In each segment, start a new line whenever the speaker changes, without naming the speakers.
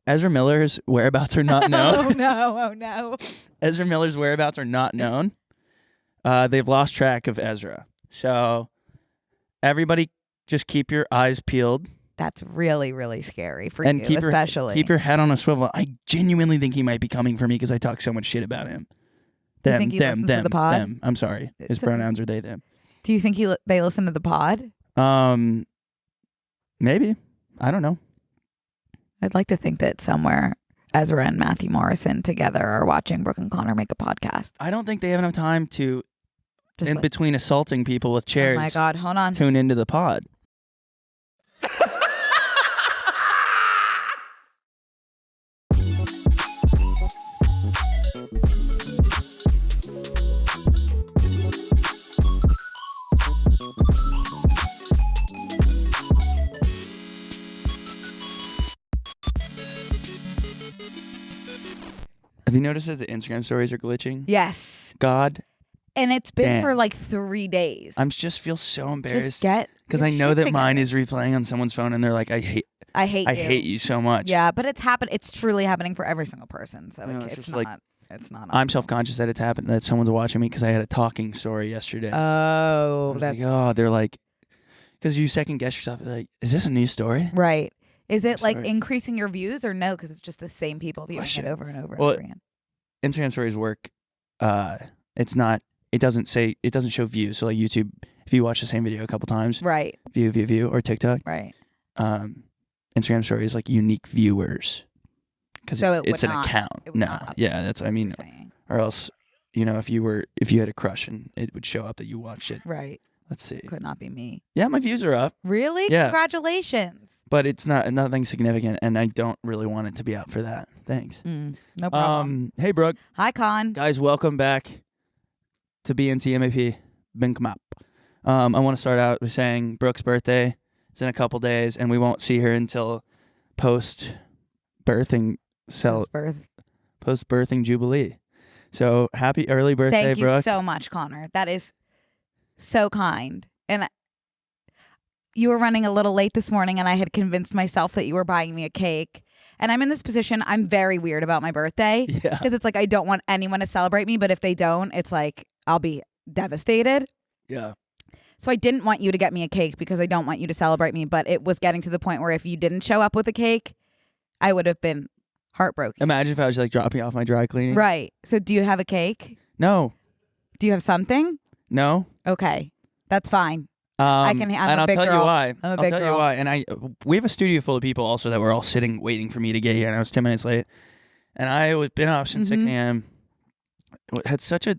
Ezra Miller's whereabouts are not known.
Oh no.
Ezra Miller's whereabouts are not known. They've lost track of Ezra. So everybody just keep your eyes peeled.
That's really, really scary for
And
you, especially.
keep your head on a swivel. I genuinely think he might be coming for me because I talk so much shit about him.
You think he listens to the pod?
Them. I'm sorry. His pronouns are they, them.
Do you think they listen to the pod?
Maybe. I don't know.
I'd like to think that somewhere Ezra and Matthew Morrison together are watching Brooke and Connor make a podcast.
I don't think they have enough time to,
Just
between assaulting people with chairs.
Oh my God, hold on.
Tune into the pod. Have you noticed that the Instagram stories are glitching?
Yes.
God.
And it's been
damn.
for like 3 days.
I just feel so embarrassed because I
your
know
shit
that mine
together.
is replaying on someone's phone, and they're like, "I hate you so much."
Yeah, but it's happened. It's truly happening for every single person. So
No,
it's
just
not.
like,
It's not.
I'm self-conscious that it's happened, that someone's watching me because I had a talking story yesterday.
Oh,
that's like, they're like, because you second guess yourself, like, is this a new story?
right. Is it like
Sorry.
increasing your views or no? Because it's just the same people viewing it over and over and
Well,
over again.
Instagram stories work. It's not. It doesn't show views. So like YouTube, if you watch the same video a couple times,
Right.
view, or TikTok,
Right.
Instagram story is like unique viewers because
So
it's an account.
it would
No,
not
yeah, that's what I mean.
Saying.
Or else, if you had a crush and it would show up that you watched it.
Right.
Let's see.
Could not be me.
Yeah, my views are up,
Really?
Yeah.
Congratulations.
but it's nothing significant, and I don't really want it to be out for that. Thanks.
No problem.
Hey, Brooke.
Hi, Con.
Guys, welcome back to BNC MAP. Binkmap. I want to start out with saying Brooke's birthday is in a couple days, and we won't see her until post-birthing Jubilee. So happy early birthday,
Thank you
Brooke.
so much, Connor. That is so kind. And you were running a little late this morning, and I had convinced myself that you were buying me a cake. And I'm in this position. I'm very weird about my birthday
Yeah.
because it's like I don't want anyone to celebrate me, but if they don't, it's like I'll be devastated.
Yeah.
So I didn't want you to get me a cake because I don't want you to celebrate me, but it was getting to the point where if you didn't show up with a cake, I would have been heartbroken.
Imagine if I was like dropping off my dry cleaning.
Right. So do you have a cake?
No.
Do you have something?
No.
Okay. That's fine.
I'm
and
I'll
a big
tell
girl.
you why.
I'm a
I'll
big
tell
girl.
you why. And we have a studio full of people also that were all sitting waiting for me to get here, and I was 10 minutes late. And I was been up since 6 a.m. Had such a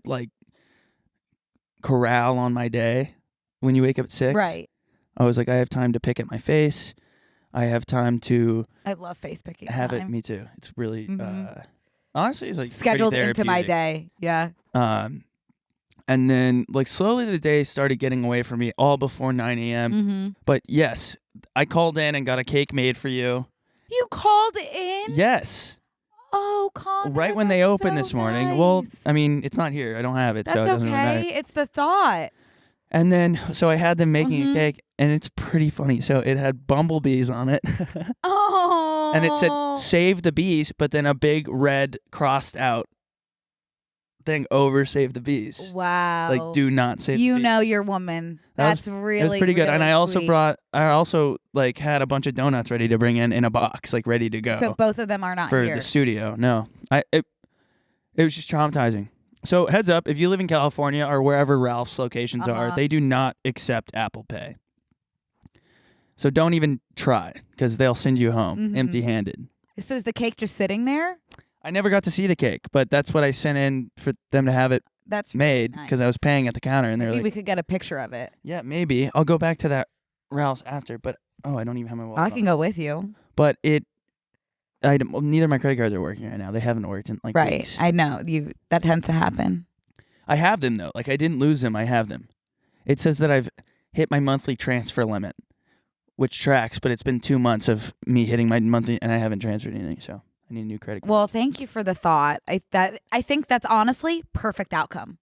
corral on my day. When you wake up at 6,
Right.
I was like, I have time to pick at my face. I have time to
I love face picking.
have it.
time.
Me too. It's really honestly, it's like
Scheduled
pretty
into my
therapeutic.
day. Yeah.
And then like slowly the day started getting away from me all before 9 a.m.
Mm-hmm.
But yes, I called in and got a cake made for you.
You called in?
Yes.
Oh, Connor.
Right when they
that's
opened
so
this morning.
nice.
Well, I mean, it's not here. I don't have it,
That's
so it doesn't really matter.
okay. It's the thought.
And then, so I had them making
Mhm.
a cake, and it's pretty funny. So it had bumblebees on it.
Oh.
And it said, save the bees, but then a big red crossed out thing over save the bees.
Wow.
Like, do not save the bees.
You know your woman. That's really,
It was pretty good.
really
And I also
sweet.
like had a bunch of donuts ready to bring in a box, like ready to go.
So both of them are not
for
here.
the studio. No, it was just traumatizing. So heads up, if you live in California or wherever Ralph's locations are, they do not accept Apple Pay. So don't even try because they'll send you home empty-handed.
So is the cake just sitting there?
I never got to see the cake, but that's what I sent in for them to have it
That's
made
nice.
because I was paying at the counter, and they're
Maybe
like,
we could get a picture of it.
"Yeah, maybe I'll go back to that Ralph's after." But I don't even have my wallet.
I can go with you.
But neither of my credit cards are working right now. They haven't worked in like
Right.
weeks.
I know. That tends to happen.
I have them though. Like I didn't lose them. I have them. It says that I've hit my monthly transfer limit, which tracks, but it's been 2 months of me hitting my monthly, and I haven't transferred anything. So I need a new credit card.
Well, thank you for the thought. I think that's honestly perfect outcome.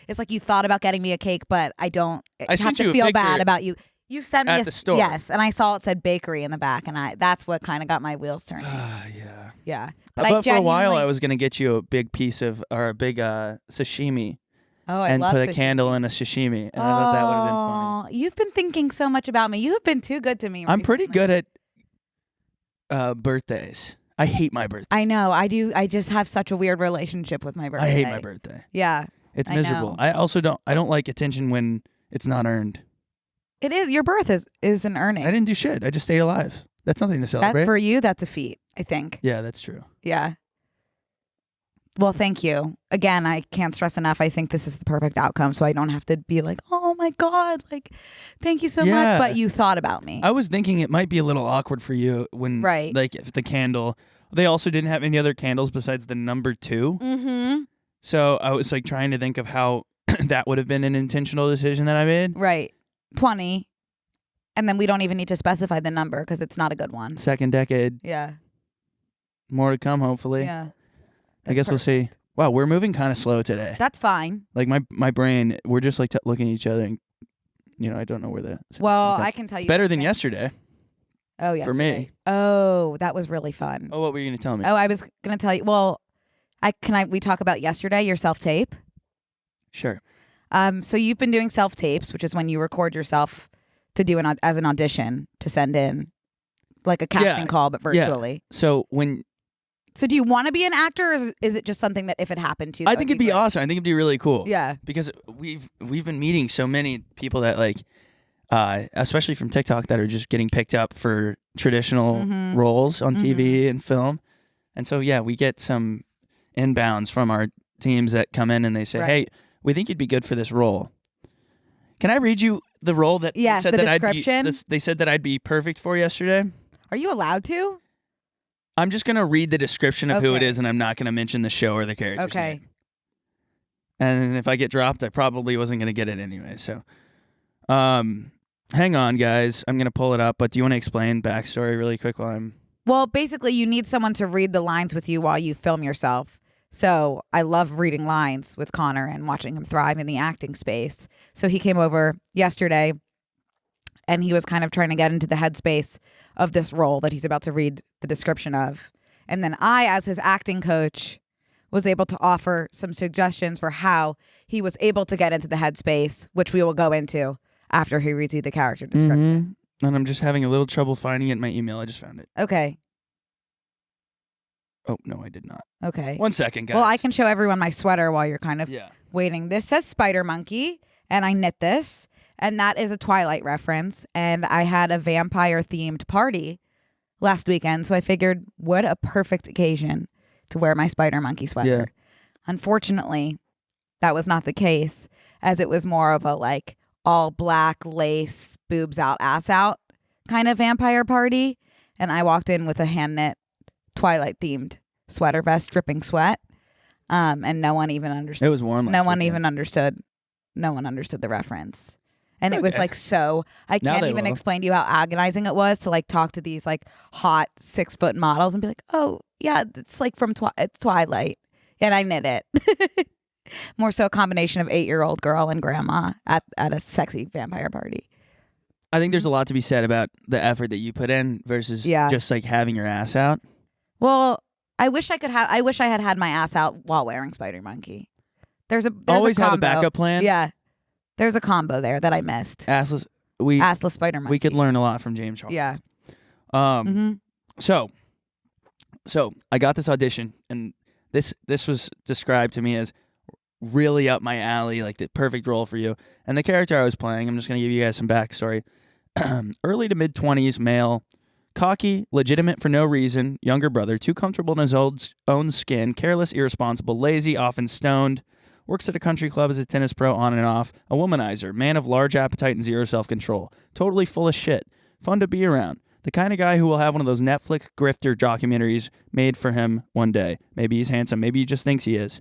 It's like you thought about getting me a cake, but I don't have
sent you
to
a
feel
picture
bad about you. You sent me
at the store.
Yes, and I saw it said bakery in the back, and that's what kind of got my wheels turning.
Yeah. Yeah.
Yeah.
But for a while, I was gonna get you a big piece of or a big sashimi.
Oh, I
and
love
put a
sashimi.
candle in a sashimi, and I thought that would have been funny.
You've been thinking so much about me. You have been too good to me.
I'm pretty
recently.
good at birthdays. I hate my birthday.
I know. I do. I just have such a weird relationship with my birthday.
I hate my birthday.
Yeah.
It's miserable.
know.
I also don't like attention when it's not earned.
It is. Your birth is an earning.
I didn't do shit. I just stayed alive. That's nothing to celebrate.
For you, that's a feat, I think.
Yeah, that's true.
Yeah. Well, thank you. Again, I can't stress enough. I think this is the perfect outcome, so I don't have to be like, oh my God, like, thank you so much. But you thought about me.
I was thinking it might be a little awkward for you when, like, if the candle, they also didn't have any other candles besides the number 2.
Mm-hmm.
So I was like trying to think of how that would have been an intentional decision that I made.
Right. 20. And then we don't even need to specify the number because it's not a good one.
Second decade.
Yeah.
More to come, hopefully.
Yeah.
I guess we'll see. Wow, we're moving kind of slow today.
That's fine.
Like my brain, we're just like looking at each other and, I don't know where the...
Well, I can tell you.
It's better than yesterday.
Oh, yeah.
For me.
Oh, that was really fun.
Oh, what were you going to tell me?
Oh, I was going to tell you. Well, we talk about yesterday, your self-tape?
Sure.
So you've been doing self-tapes, which is when you record yourself to do as an audition to send in, like a casting call, but virtually.
Yeah. So
do you want to be an actor, or is it just something that if it happened to you?
I think it'd be awesome. I think it'd be really cool.
Yeah.
Because we've been meeting so many people that like, especially from TikTok, that are just getting picked up for traditional roles on TV and film. And so, yeah, we get some inbounds from our teams that come in and they say, hey, we think you'd be good for this role. Can I read you the role that said that
description?
They said that I'd be perfect for yesterday?
Are you allowed to?
I'm just going to read the description of who it is, and I'm not going to mention the show or the character's name. And if I get dropped, I probably wasn't going to get it anyway. So, hang on, guys. I'm going to pull it up, but do you want to explain backstory really quick while I'm...
Well, basically, you need someone to read the lines with you while you film yourself. So I love reading lines with Connor and watching him thrive in the acting space. So he came over yesterday, and he was kind of trying to get into the headspace of this role that he's about to read the description of. And then I, as his acting coach, was able to offer some suggestions for how he was able to get into the headspace, which we will go into after he reads you the character description.
And I'm just having a little trouble finding it in my email. I just found it.
Okay.
Oh, no, I did not.
Okay.
1 second, guys.
Well, I can show everyone my sweater while you're kind of waiting. This says Spider Monkey, and I knit this. And that is a Twilight reference. And I had a vampire-themed party last weekend, so I figured, what a perfect occasion to wear my Spider Monkey sweater.
Yeah.
Unfortunately, that was not the case, as it was more of a, like, all-black lace, boobs out, ass out kind of vampire party. And I walked in with a hand-knit Twilight-themed sweater vest, dripping sweat. And no one even understood.
It was warm last weekend.
No one understood the reference. And it was like I can't even explain to you how agonizing it was to like talk to these like hot 6-foot models and be like, oh yeah, it's like from it's Twilight. And I knit it. More so a combination of 8-year-old girl and grandma at a sexy vampire party.
I think there's a lot to be said about the effort that you put in versus just like having your ass out.
Well, I wish I had had my ass out while wearing Spider Monkey. There's
always
a combo.
have a backup plan.
Yeah. There's a combo there that I missed.
Assless
Spider Monkey.
We could learn a lot from James Charles.
Yeah.
So I got this audition, and this was described to me as really up my alley, like the perfect role for you. And the character I was playing, I'm just going to give you guys some backstory. Early to mid-20s, male, cocky, legitimate for no reason, younger brother, too comfortable in his own skin, careless, irresponsible, lazy, often stoned, works at a country club as a tennis pro on and off, a womanizer, man of large appetite and zero self-control, totally full of shit, fun to be around, the kind of guy who will have one of those Netflix grifter documentaries made for him one day. Maybe he's handsome, maybe he just thinks he is.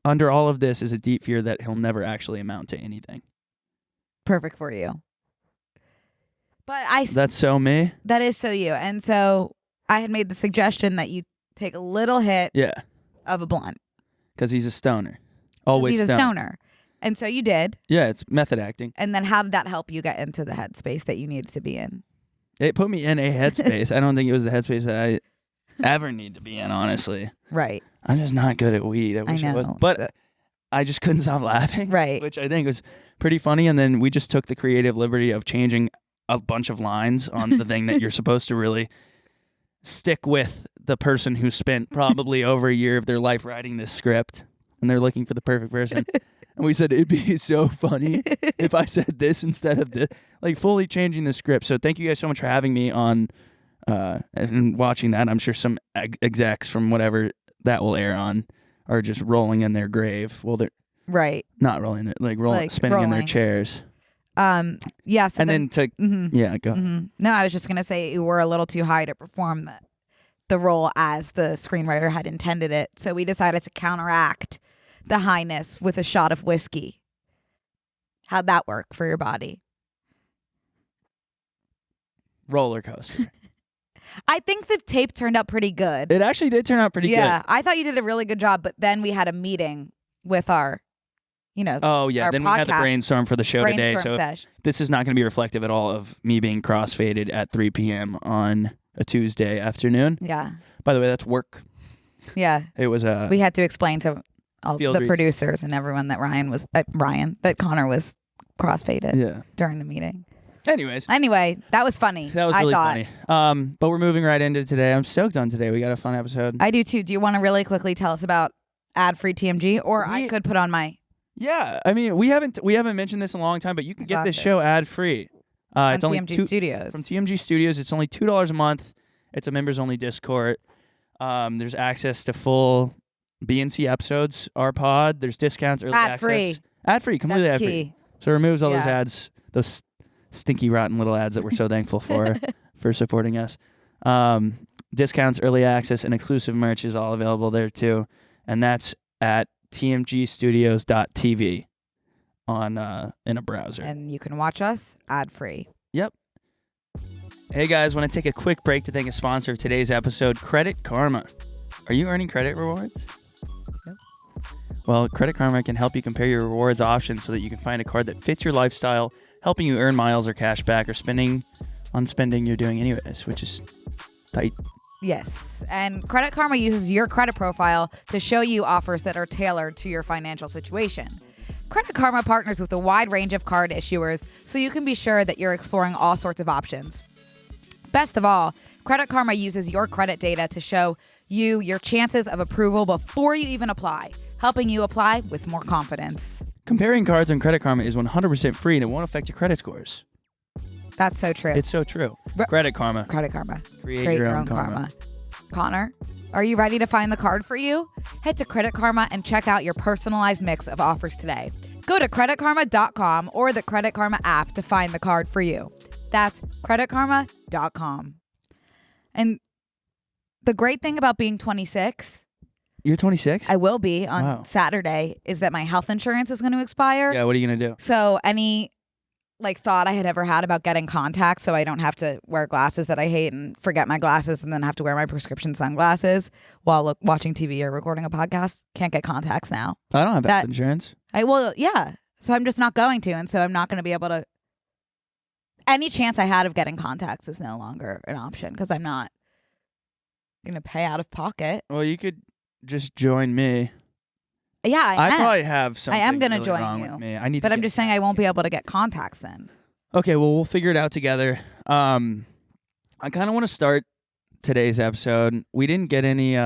Under all of this is a deep fear that he'll never actually amount to anything.
Perfect for you. But
that's so me.
That is so you. And so I had made the suggestion that you take a little hit of a blunt.
Because he's a stoner. Always
he's a stoner. And so you did.
Yeah, it's method acting.
And then have that help you get into the headspace that you needed to be in.
It put me in a headspace. I don't think it was the headspace that ever need to be in, honestly.
Right.
I'm just not good at weed. I wish I was.
know.
But I just couldn't stop laughing.
Right.
Which I think was pretty funny. And then we just took the creative liberty of changing a bunch of lines on the thing that you're supposed to really stick with the person who spent probably over a year of their life writing this script. And they're looking for the perfect person. And we said it'd be so funny if I said this instead of this, like fully changing the script. So thank you guys so much for having me on and watching that. I'm sure some execs from whatever that will air on are just rolling in their grave. Well, they're
right.
not rolling it, like spinning in their chairs.
Yes.
And then to yeah, go.
No, I was just gonna say you were a little too high to perform the role as the screenwriter had intended it. So we decided to counteract the highness with a shot of whiskey. How'd that work for your body?
Roller coaster.
I think the tape turned out pretty good.
It actually did turn out pretty good.
Yeah, I thought you did a really good job, but then we had a meeting with our,
Oh, yeah. Then we had the brainstorm for the show today. So this is not going to be reflective at all of me being crossfaded at 3 p.m. on a Tuesday afternoon.
Yeah.
By the way, that's work.
Yeah.
It was
we had to explain to all the
reads.
producers and everyone that that Connor was crossfaded during the meeting. Anyway, that was funny.
That was really funny. But we're moving right into today. I'm stoked on today. We got a fun episode.
I do too. Do you want to really quickly tell us about ad-free TMG, or I could put on my?
Yeah, I mean we haven't mentioned this in a long time, but you can get this show ad-free. It's only
TMG Studios.
From TMG Studios. It's only $2 a month. It's a members-only Discord. There's access to full BNC episodes, our pod. There's discounts, early access. Ad-free, completely ad-free. So it removes all those ads, those stinky, rotten little ads that we're so thankful for supporting us. Discounts, early access, and exclusive merch is all available there too. And that's at tmgstudios.tv in a browser.
And you can watch us ad-free.
Yep. Hey guys, want to take a quick break to thank a sponsor of today's episode, Credit Karma. Are you earning credit rewards?
Yep.
Well, Credit Karma can help you compare your rewards options so that you can find a card that fits your lifestyle, helping you earn miles or cash back or spending you're doing anyways, which is tight.
Yes. And Credit Karma uses your credit profile to show you offers that are tailored to your financial situation. Credit Karma partners with a wide range of card issuers so you can be sure that you're exploring all sorts of options. Best of all, Credit Karma uses your credit data to show you your chances of approval before you even apply, helping you apply with more confidence.
Comparing cards on Credit Karma is 100% free and it won't affect your credit scores.
That's so true.
It's so true. Credit Karma.
Credit Karma.
Create your own karma.
Connor, are you ready to find the card for you? Head to Credit Karma and check out your personalized mix of offers today. Go to creditkarma.com or the Credit Karma app to find the card for you. That's creditkarma.com. And the great thing about being 26...
You're 26?
I will be on Saturday, is that my health insurance is going to expire.
Yeah, what are you going to do?
So any thought I had ever had about getting contacts so I don't have to wear glasses that I hate and forget my glasses and then have to wear my prescription sunglasses while watching TV or recording a podcast. Can't get contacts now.
I don't have health insurance.
So I'm just not going to. And so I'm not going to be able to. Any chance I had of getting contacts is no longer an option because I'm not going to pay out of pocket.
Well, you could just join me.
Yeah,
I probably have something
I am going to
really
join
wrong
you.
with me. I need
but I'm just saying I won't be able to get contacts then.
Okay, well, we'll figure it out together. I kind of want to start today's episode. We didn't get any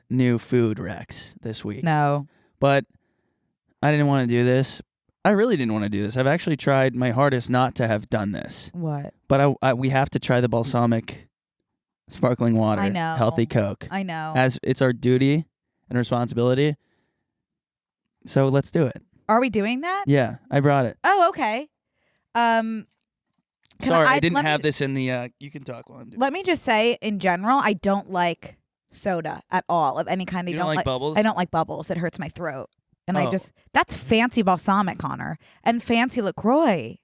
new food recs this week.
No.
But I didn't want to do this. I really didn't want to do this. I've actually tried my hardest not to have done this.
What?
But we have to try the Balsamic sparkling water.
I know.
Healthy Coke.
I know.
As it's our duty and responsibility. So let's do it.
Are we doing that?
Yeah, I brought it.
Oh, okay.
Sorry, I didn't have this in the... you can talk while I'm doing it.
Let me just say, in general, I don't like soda at all of any kind.
You don't like bubbles?
I don't like bubbles. It hurts my throat. And that's fancy balsamic, Connor. And fancy LaCroix.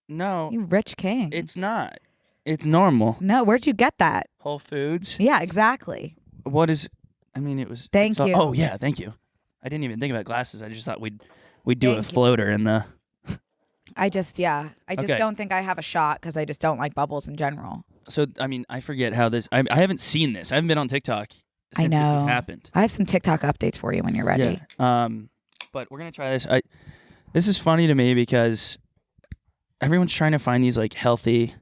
No.
You rich king.
It's not. It's normal.
No, where'd you get that?
Whole Foods.
Yeah, exactly.
What is... I mean, it was...
Thank you.
Oh, yeah, thank you. I didn't even think about glasses. I just thought we'd do a floater in the...
I just don't think I have a shot because I just don't like bubbles in general.
So I mean, I forget how this. I haven't seen this. I haven't been on TikTok
I
since this has
know.
happened.
I have some TikTok updates for you when you're ready.
Yeah. But we're gonna try this. This is funny to me because everyone's trying to find these like healthy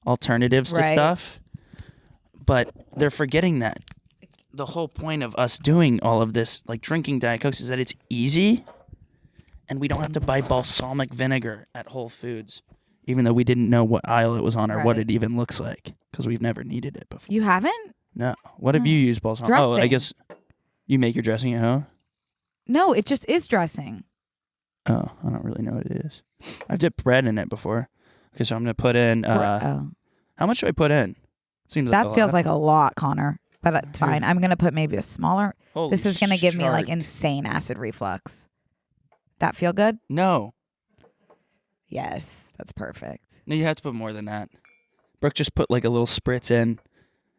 alternatives to
Right.
stuff, but they're forgetting that the whole point of us doing all of this, like drinking Diet Cokes, is that it's easy, and we don't have to buy balsamic vinegar at Whole Foods, even though we didn't know what aisle it was on or what
Right.
it even looks like, because we've never needed it before.
You haven't?
No. What have you used balsamic? Oh, I
Dressing.
guess you make your dressing at home?
No, it just is dressing.
Oh, I don't really know what it is. I've dipped bread in it before. Okay, so I'm going to put in...
Oh.
how much do I put in? Seems like
That feels like a lot, Connor. But it's
Here.
fine. I'm going to put maybe a smaller.
Holy
This is going to give me like
shark.
insane acid reflux. That feel good?
No.
Yes, that's perfect.
No, you have to put more than that. Brooke just put like a little spritz in.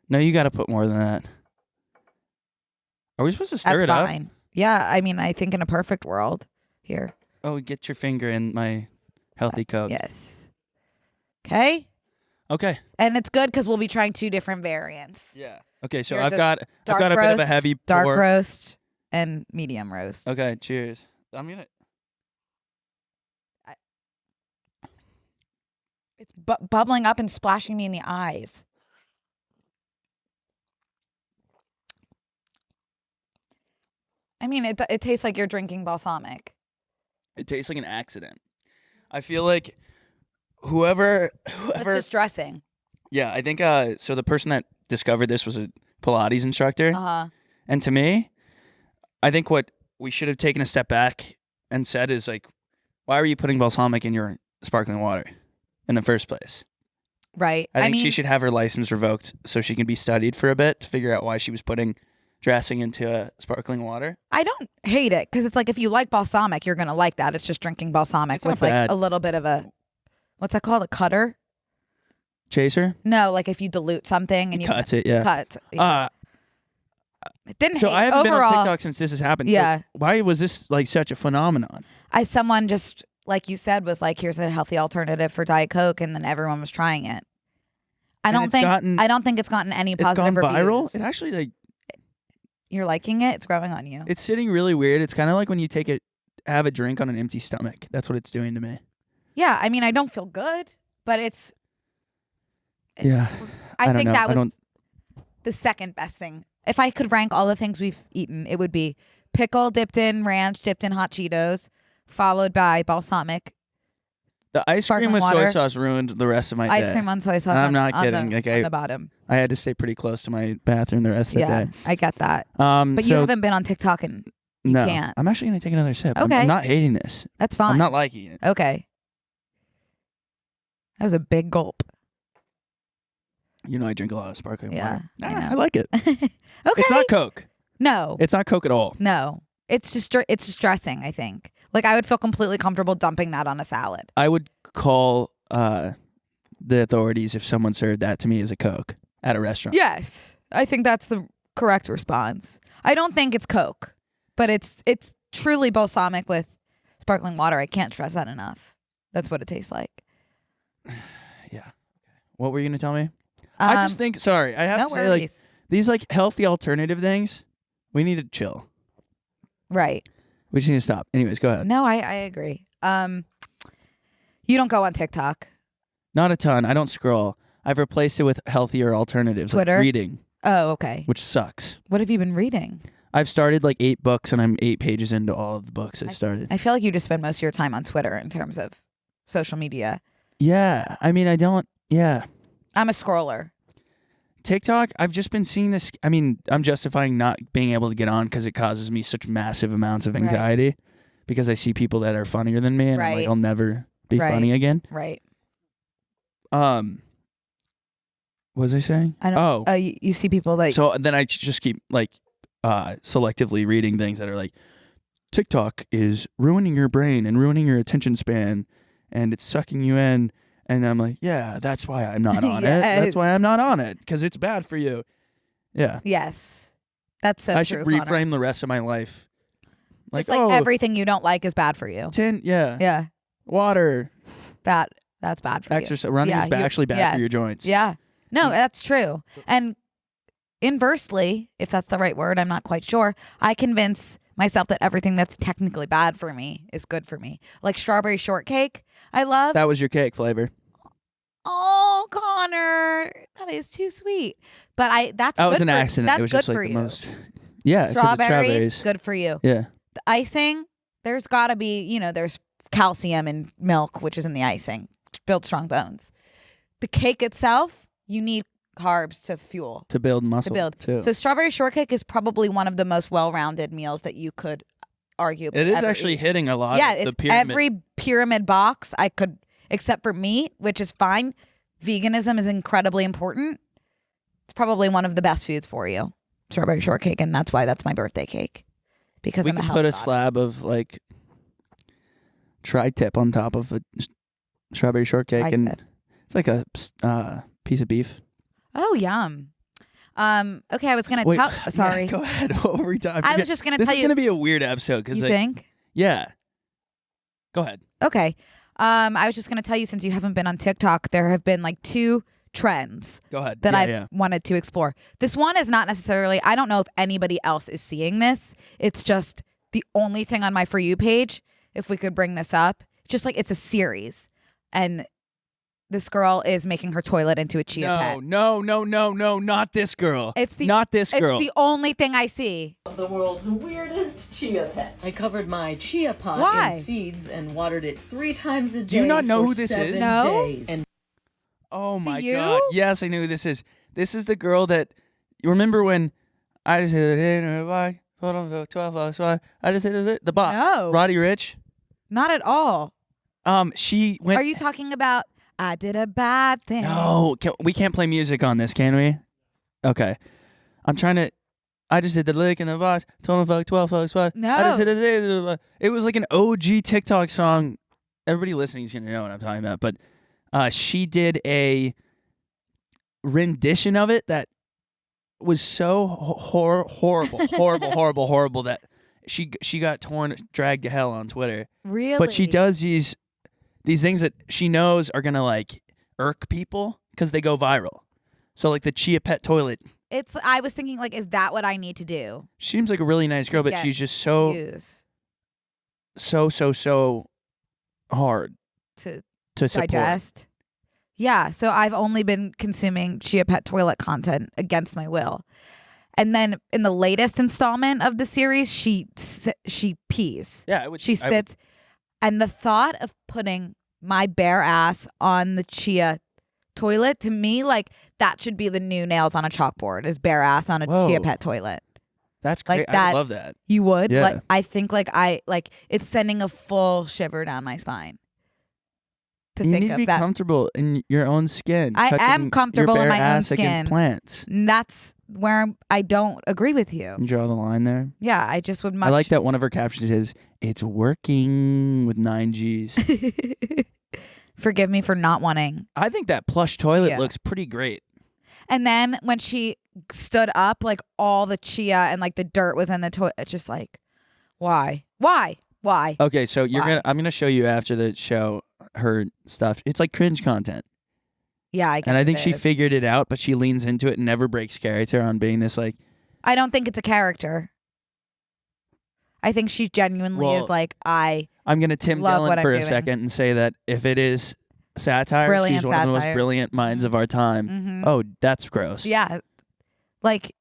No, you got to put more than that. Are we supposed to stir
That's
it up?
fine. Yeah, I mean, I think in a perfect world. Here.
Oh, get your finger in my healthy Coke.
Yes. Okay.
Okay.
And it's good because we'll be trying 2 different variants.
Yeah. Okay, so
Here's
I've
a
got a
Dark
bit of a
roast,
heavy
dark
pour.
roast, and medium roast.
Okay, cheers. I'm gonna.
It's bubbling up and splashing me in the eyes. I mean, it tastes like you're drinking balsamic.
It tastes like an accident. I feel like whoever.
It's just dressing.
Yeah, I think. So the person that discovered this was a Pilates instructor,
Uh-huh.
and to me, I think what we should have taken a step back and said is like, why were you putting balsamic in your sparkling water in the first place?
Right.
I think
mean,
she should have her license revoked so she can be studied for a bit to figure out why she was putting dressing into sparkling water.
I don't hate it because it's like if you like balsamic, you're going to like that. It's just drinking balsamic
It's not
with like
bad.
a little bit of a, what's that called? A cutter?
Chaser?
No, like if you dilute something and you
Cuts it, yeah.
cut. It didn't
So
hate.
I haven't been on
Overall,
TikTok since this has happened. So
Yeah.
why was this like such a phenomenon?
someone just, like you said, was like, here's a healthy alternative for Diet Coke, and then everyone was trying it. I
And
don't
it's
think
gotten-
I don't think it's gotten any
It's
positive
gone viral.
reviews.
It actually like
You're liking it? It's growing on you.
it's sitting really weird. It's kind of like when you have a drink on an empty stomach. That's what it's doing to me.
Yeah, I mean, I don't feel good, but it's.
Yeah.
I
don't
think
know.
that
I
was the second best thing. If I could rank all the things we've eaten, it would be pickle dipped in ranch, dipped in hot Cheetos, followed by balsamic
The ice cream
Sparkling
with soy
water.
sauce ruined the rest of my
ice
day.
cream on soy sauce.
I'm
on-
not
on
kidding.
The,
Like,
on the bottom.
I had to stay pretty close to my bathroom the rest of
Yeah,
the day.
I get that. But you
so,
haven't been on TikTok, and you
no,
can't.
I'm actually gonna take another sip.
Okay.
I'm not hating this.
That's fine.
I'm not liking it.
Okay. That was a big gulp.
You know, I drink a lot of sparkling
Yeah,
water.
I know.
I like it.
Okay.
It's not Coke.
No.
It's not Coke at all.
No. It's just dressing, I think. Like I would feel completely comfortable dumping that on a salad.
I would call the authorities if someone served that to me as a Coke at a restaurant.
Yes. I think that's the correct response. I don't think it's Coke, but it's truly balsamic with sparkling water. I can't stress that enough. That's what it tastes like.
Yeah. What were you gonna tell me? I just think. Sorry, I have
no
to say, like,
worries.
these like healthy alternative things. We need to chill.
Right.
We just need to stop. Anyways, go ahead.
No, I agree. You don't go on TikTok.
Not a ton. I don't scroll. I've replaced it with healthier alternatives,
Twitter?
like reading,
Oh, okay.
which sucks.
What have you been reading?
I've started like 8 books, and I'm 8 pages into all of the books I started.
I feel like you just spend most of your time on Twitter in terms of social media.
Yeah, I mean, I don't. Yeah,
I'm a scroller.
TikTok. I've just been seeing this. I mean, I'm justifying not being able to get on because it causes me such massive amounts of anxiety because I see people that are funnier than me, and I'm like,
Right.
I'll never be
Right.
funny again.
Right.
What was I saying?
I don't.
Oh,
You see people that.
so then I just keep like selectively reading things that are like, TikTok is ruining your brain and ruining your attention span, and it's sucking you in. And I'm like, yeah, that's why I'm not on
Yeah.
it. That's why I'm not on it, because it's bad for you. Yeah.
Yes. That's so
I
true.
should
Connor.
reframe the rest of my life.
Just like everything you don't like is bad for you.
Yeah.
Yeah.
Water.
That's bad for you.
Exercise. Running
Yeah,
is actually bad for your joints.
Yeah. No, that's true. And inversely, if that's the right word, I'm not quite sure, I convince myself that everything that's technically bad for me is good for me. Like strawberry shortcake, I love.
That was your cake flavor.
Oh, Connor, that is too sweet. But that's
That
good
was an
for,
accident.
That's
It was
good
just like
for
the
you.
most. Yeah, 'cause it's
Strawberry,
strawberries.
good for you.
Yeah.
The icing, there's got to be, there's calcium in milk, which is in the icing, which builds strong bones. The cake itself, you need carbs to fuel.
To build muscle.
To build.
Too.
So strawberry shortcake is probably one of the most well-rounded meals that you could arguably
It is
ever
actually
eat.
hitting a lot
Yeah,
of the
it's
pyramid.
every pyramid box I could, except for meat, which is fine. Veganism is incredibly important. It's probably one of the best foods for you, strawberry shortcake, and that's why that's my birthday cake. Because
we
I'm a
could
health
put a
goddess.
slab of like tri-tip on top of a strawberry shortcake, and
Tri-tip.
it's like a piece of beef.
Oh, yum. Okay, I was gonna
Wait,
tell.
yeah,
Sorry,
go ahead. What were we talking?
I was just gonna
This
tell
is
you.
gonna be a weird episode because
You think?
yeah. Go ahead.
Okay. I was just gonna tell you, since you haven't been on TikTok, there have been like 2 trends
Go ahead.
that
yeah,
I
yeah.
wanted to explore. This one is not necessarily, I don't know if anybody else is seeing this. It's just the only thing on my For You page. If we could bring this up, it's just like it's a series. And this girl is making her toilet into a chia pet.
No, not this girl. Not this girl.
It's the only thing I see.
The world's weirdest chia pet. I covered my chia pot
Why?
in seeds and watered it 3 times a day.
Do you not know
for
who this is?
7
No?
days. And
Oh my
you?
god. Yes, I know who this is. This is the girl that you remember when I just hit it in her bike, hold on for 12 hours. I just hit it the box.
No.
Roddy Rich.
Not at all.
She went.
Are you talking about I did a bad thing?
No, we can't play music on this, can we? Okay. I'm trying to. I just hit the lick in the box. Told him for like 12 hours. I just hit it. It was like an OG TikTok song. Everybody listening is gonna know what I'm talking about. But she did a rendition of it that was so horrible that she got dragged to hell on Twitter.
Really?
But she does these things that she knows are gonna like irk people because they go viral. So like the Chia pet toilet.
I was thinking, like, is that what I need to do?
She seems like a really nice girl, but
get
she's just so hard
to
to support.
digest. Yeah, so I've only been consuming Chia Pet toilet content against my will. And then in the latest installment of the series, she pees.
Yeah,
She sits, and the thought of putting my bare ass on the Chia toilet, to me, like, that should be the new nails on a chalkboard, is bare ass on a
Whoa.
Chia Pet toilet.
That's
like
great.
that.
I love that.
You would?
Yeah.
Like, I think it's sending a full shiver down my spine. To
You
think
need to
of
be
that.
comfortable in your own skin.
I
touching
am comfortable
your
in
bare
my own
ass
skin.
against plants.
And that's where I don't agree with you.
You draw the line there.
Yeah, I just would much.
I like that one of her captions is, "It's working" with 9 G's.
Forgive me for not wanting.
I think that plush toilet
Yeah.
looks pretty great.
And then when she stood up, like, all the chia and like the dirt was in the toilet. It's just like, why?
Okay, so
Why?
I'm gonna show you after the show her stuff. It's like cringe content.
Yeah, I get
And I
it
think she
is.
figured it out, but she leans into it and never breaks character on being this like,
I don't think it's a character. I think she genuinely is
Well,
like,
I'm gonna Tim
Love
Dillon
what I'm
for a
doing.
second and say that if it is satire,
Brilliant
she's one of the most
satire.
brilliant minds of our time.
mhm.
Oh, that's gross.
Yeah, like,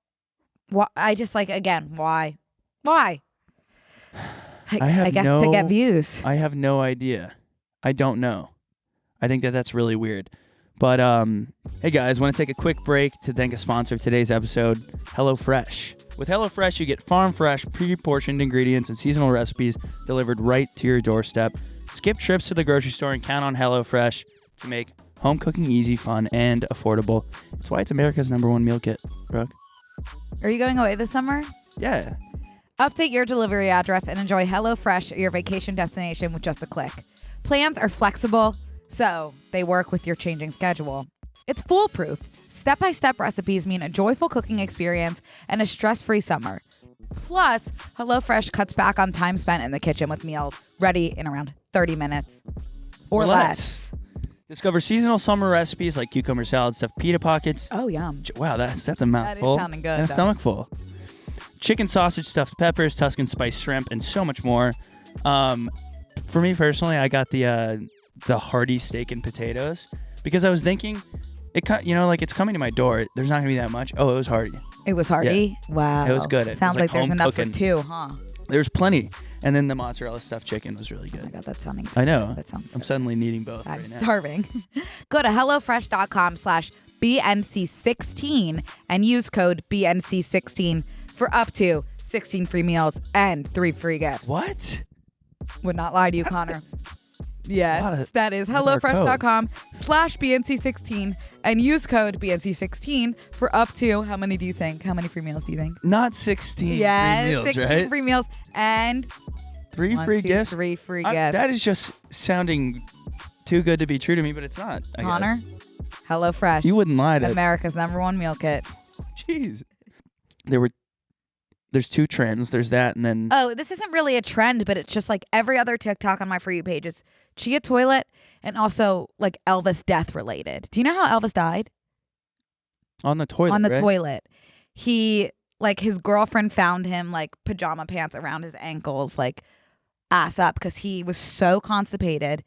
I just like, again, why?
I have
I guess to get
no-
views.
I have no idea. I don't know. I think that that's really weird. But hey guys, want to take a quick break to thank a sponsor of today's episode, HelloFresh. With HelloFresh, you get farm fresh, pre-portioned ingredients and seasonal recipes delivered right to your doorstep. Skip trips to the grocery store and count on HelloFresh to make home cooking easy, fun, and affordable. It's why it's America's #1 meal kit, Brooke.
Are you going away this summer?
Yeah.
Update your delivery address and enjoy HelloFresh at your vacation destination with just a click. Plans are flexible, so they work with your changing schedule. It's foolproof. Step-by-step recipes mean a joyful cooking experience and a stress-free summer. Plus, HelloFresh cuts back on time spent in the kitchen with meals ready in around 30 minutes or less.
Discover seasonal summer recipes like cucumber salad, stuffed pita pockets.
Oh, yum.
Wow, that's a mouthful.
That is sounding good,
And a
though.
stomach full. Chicken sausage, stuffed peppers, Tuscan spice shrimp, and so much more. For me personally, I got the hearty steak and potatoes because I was thinking, it's coming to my door. There's not gonna be that much. Oh, it was hearty.
It was hearty? Wow.
It was good. It
Sounds
was
like there's
home
enough
cooking.
for two, huh?
There's plenty. And then the mozzarella stuffed chicken was really
Oh my
good.
God, that's sounding
I know.
That sounds
I'm suddenly needing both
I'm
right now.
starving. Go to HelloFresh.com/BNC16 and use code BNC16 for up to 16 free meals and 3 free gifts.
What?
Would not lie to you, Connor. Yes, that is
What are
HelloFresh.com/BNC16 and use code BNC16 for up to, how many do you think? How many free meals do you think?
Not 16
Yes,
free meals,
16
right?
free meals and
3
1,
free
2,
gifts?
3 free
I-
gifts.
that is just sounding too good to be true to me, but it's not. I
Connor,
guess.
HelloFresh,
You wouldn't lie to
America's #1 meal kit.
Jeez. There's 2 trends. There's that, and then
Oh, this isn't really a trend, but it's just like every other TikTok on my For You page is Chia toilet and also like Elvis death related. Do you know how Elvis died?
on the toilet.
On the
right?
toilet. He, like, his girlfriend found him like pajama pants around his ankles, like ass up, because he was so constipated.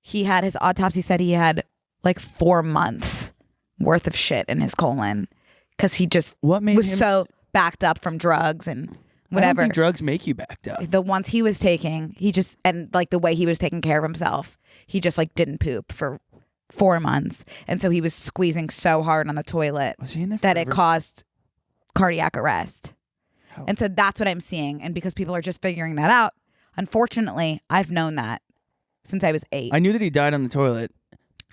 He had, his autopsy said he had like 4 months worth of shit in his colon because he just
What made
was
him?
so backed up from drugs and
I don't
whatever.
think drugs make you backed up.
The ones he was taking, he just, and like the way he was taking care of himself, he just like didn't poop for 4 months. And so he was squeezing so hard on the toilet
Was he in there
that it
forever?
caused cardiac arrest.
How-
And so that's what I'm seeing. And because people are just figuring that out, unfortunately, I've known that since I was 8.
I knew that he died on the toilet.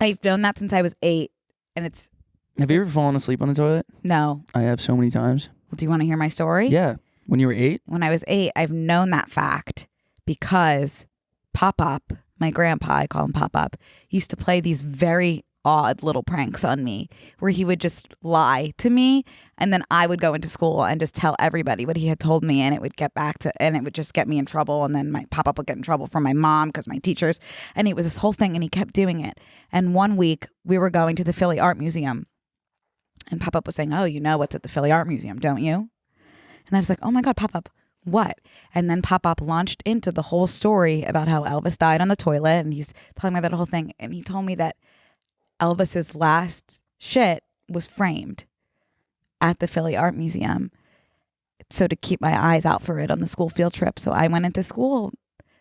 I've known that since I was 8. And it's,
Have you ever fallen asleep on the toilet?
no.
I have so many times.
Well, do you want to hear my story?
Yeah. When you were 8?
When I was 8, I've known that fact because Pop-Up, my grandpa, I call him Pop-Up, used to play these very odd little pranks on me where he would just lie to me and then I would go into school and just tell everybody what he had told me and it would just get me in trouble, and then my Pop-Up would get in trouble from my mom because my teachers, and it was this whole thing and he kept doing it. And one week we were going to the Philly Art Museum and Pop-Up was saying, "Oh, you know what's at the Philly Art Museum, don't you?" And I was like, "Oh my God, Pop-Up, what?" And then Pop-Up launched into the whole story about how Elvis died on the toilet. And he's telling me that whole thing. And he told me that Elvis's last shit was framed at the Philly Art Museum. So to keep my eyes out for it on the school field trip. So I went into school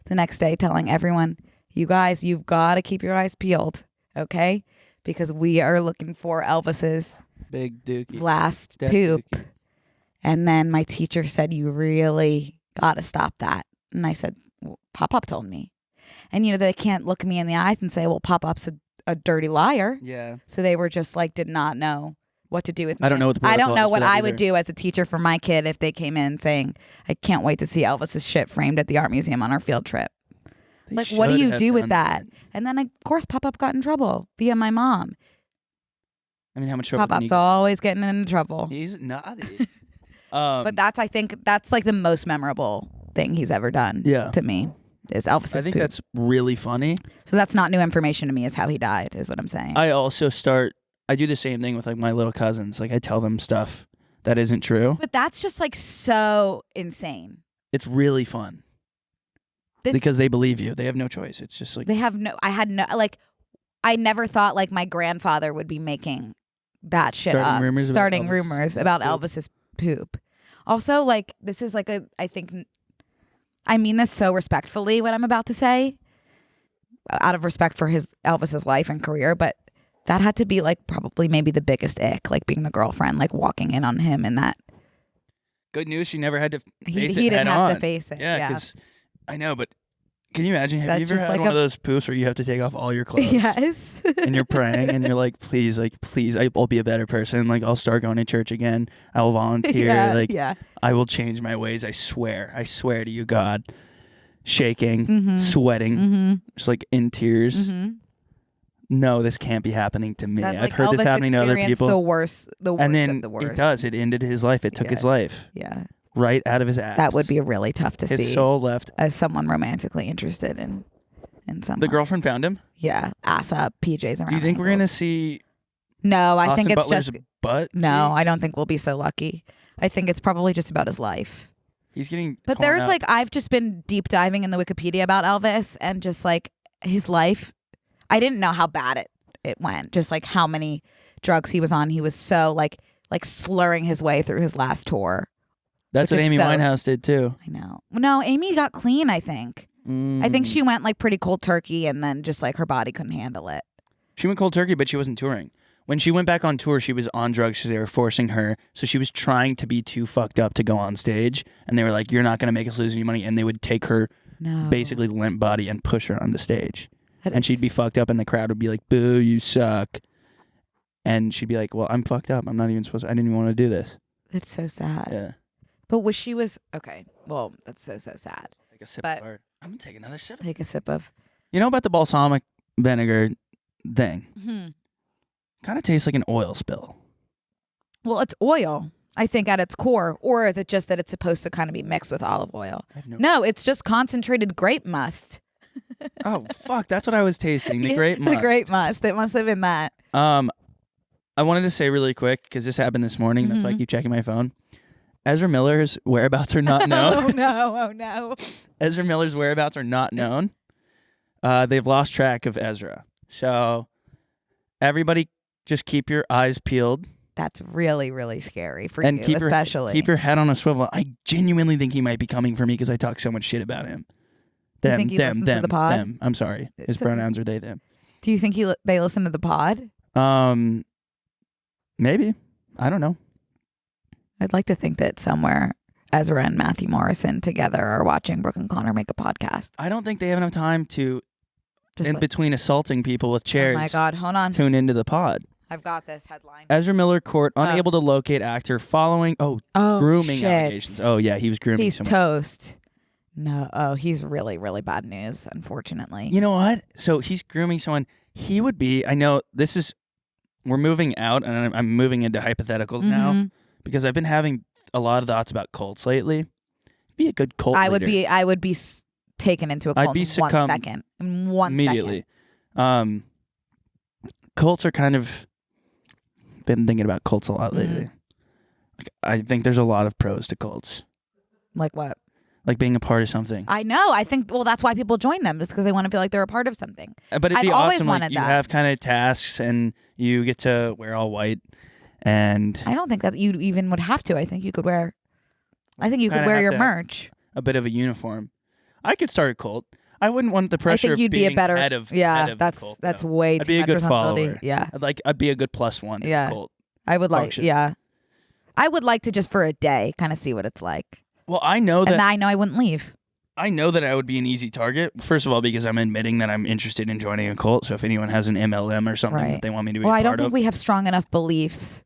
the next day telling everyone, "You guys, you've got to keep your eyes peeled, okay? Because we are looking for Elvis's
Big dookie.
last
Death
poop."
dookie.
And then my teacher said, "You really got to stop that." And I said, well, Pop-Up told me. And, they can't look me in the eyes and say, well, Pop-Up's a dirty liar.
Yeah.
So they were just like, did not know what to do with me.
I don't know what the
I don't
protocol
know
is
what
for that
I would
either.
do as a teacher for my kid if they came in saying, "I can't wait to see Elvis's shit framed at the art museum on our field trip."
They
Like, what do
should
you
have
do with
done
that? And then, of course, Pop-Up got in trouble via my mom.
I mean, how much trouble can
Pop-Up's
you get?
always getting into trouble.
He's naughty.
But I think that's like the most memorable thing he's ever done
Yeah.
to me is Elvis's
I think
poop.
that's really funny.
So that's not new information to me is how he died, is what I'm saying.
I also I do the same thing with like my little cousins. Like I tell them stuff that isn't true.
But that's just like so insane.
It's really fun because they believe you. They have no choice. It's just like
I never thought like my grandfather would be making that shit
Starting
up.
rumors about
Starting
Elvis's
rumors about
poop.
Elvis's poop. Also, like, this is like I mean this so respectfully, what I'm about to say, out of respect for Elvis's life and career, but that had to be like probably maybe the biggest ick, like being the girlfriend, like walking in on him in that.
good news. She never had to
He
face it
didn't
head
have
on.
to face it.
Yeah,
Yeah.
because I know, but can you imagine? Have
That's
you ever
just
had
like
one
a-
of those poops where you have to take off all your clothes?
Yes.
And you're praying and you're like, please, I'll be a better person. Like, I'll start going to church again. I will volunteer.
yeah.
I will change my ways. I swear to you, God. Shaking,
Mhm.
sweating,
Mm-hmm.
just like in tears.
Mm-hmm.
No, this can't be happening to me.
That's
I've
like
heard this
Elvis
happening to other
experienced
people.
The worst
and then
of the worst.
it does. It ended his life. It took his
Yeah.
life
Yeah.
right out of his ass.
That would be really tough to
his
see
soul left.
as someone romantically interested in in some
The
way.
girlfriend found him?
Yeah, ass up, PJs around.
Do you think we're going
ankles.
to see
No, I
Austin
think it's
Butler's
just
butt?
no.
cheek?
I don't think we'll be so lucky. I think it's probably just about his life.
He's getting
But
torn
there's
up.
like I've just been deep diving in the Wikipedia about Elvis and just like his life. I didn't know how bad it went. Just like how many drugs he was on. He was so like slurring his way through his last tour.
That's
which
what
is
Amy
so-
Winehouse did too.
I know. No, Amy got clean, I think. I think she went like pretty cold turkey and then just like her body couldn't handle it.
She went cold turkey, but she wasn't touring. When she went back on tour, she was on drugs because they were forcing her. So she was trying to be too fucked up to go on stage. And they were like, you're not going to make us lose any money. And they would take her
No.
basically limp body and push her onto stage.
That
And
is-
she'd be fucked up and the crowd would be like, boo, you suck. And she'd be like, well, I'm fucked up. I'm not even supposed to. I didn't even want to do this.
It's so sad.
Yeah.
But wish she was okay. Well, that's so sad.
Take a sip
But-
of art. I'm going to take another sip.
Take a sip of.
You know about the balsamic vinegar thing?
Hmm.
Kind of tastes like an oil spill.
Well, it's oil, I think, at its core. Or is it just that it's supposed to kind of be mixed with olive oil?
I have
No, it's just concentrated grape must.
Oh, fuck. That's what I was tasting. The grape
The
must.
grape must. It must have been that.
I wanted to say really quick, because this happened this morning. That's why I keep checking my phone. Ezra Miller's whereabouts are not known.
Oh, no. Oh, no.
Ezra Miller's whereabouts are not known. They've lost track of Ezra. So everybody just keep your eyes peeled.
That's really, really scary for
And
you,
keep
especially.
keep your head on a swivel. I genuinely think he might be coming for me because I talk so much shit about him.
You
Them,
think he
them,
listens to
them,
the pod?
them. I'm sorry. His
It's okay.
pronouns are they, them.
Do you think they listen to the pod?
Maybe. I don't know.
I'd like to think that somewhere Ezra and Matthew Morrison together are watching Brooke and Connor make a podcast.
I don't think they have enough time to,
Just
in
like,
between assaulting people with
oh
chairs,
my God, hold on.
tune into the pod.
I've got this headline.
Ezra Miller court unable to locate actor following grooming
shit.
allegations. Oh yeah, he was grooming
He's
someone.
toast. No, he's really, really bad news, unfortunately.
You know what? So he's grooming someone. He would be. I know this is. We're moving out, and I'm moving into hypotheticals now
Mhm.
because I've been having a lot of thoughts about cults lately. Be a good cult.
I would
leader.
be taken into a cult
I'd be
in
succumb
1 second. In 1
immediately.
second.
Cults are kind of. Been thinking about cults a lot lately. Like, I think there's a lot of pros to cults,
Like what?
like being a part of something.
I know. I think, well, that's why people join them, just because they want to feel like they're a part of something.
But it'd
I've
be
always
awesome. Like
wanted
you
that.
have kind of tasks, and you get to wear all white, and
I don't think that you even would have to. I think you could wear
Kinda
wear
have
your
to-
merch.
a bit of a uniform. I could start a cult. I wouldn't want the pressure
I think you'd
of
be
being
a better
head of
yeah.
head of
That's
the cult,
that's
though.
way
I'd
too
be a
much
good
responsibility.
follower.
Yeah,
I'd be a good +1 in
Yeah.
the cult.
I would like.
Function.
Yeah, I would like to just for a day kind of see what it's like,
Well, I know that
and I know I wouldn't leave.
I would be an easy target. First of all, because I'm admitting that I'm interested in joining a cult. So if anyone has an MLM or something
Right.
that they want me to be
Well,
a
I don't
part
think
of,
we have strong enough beliefs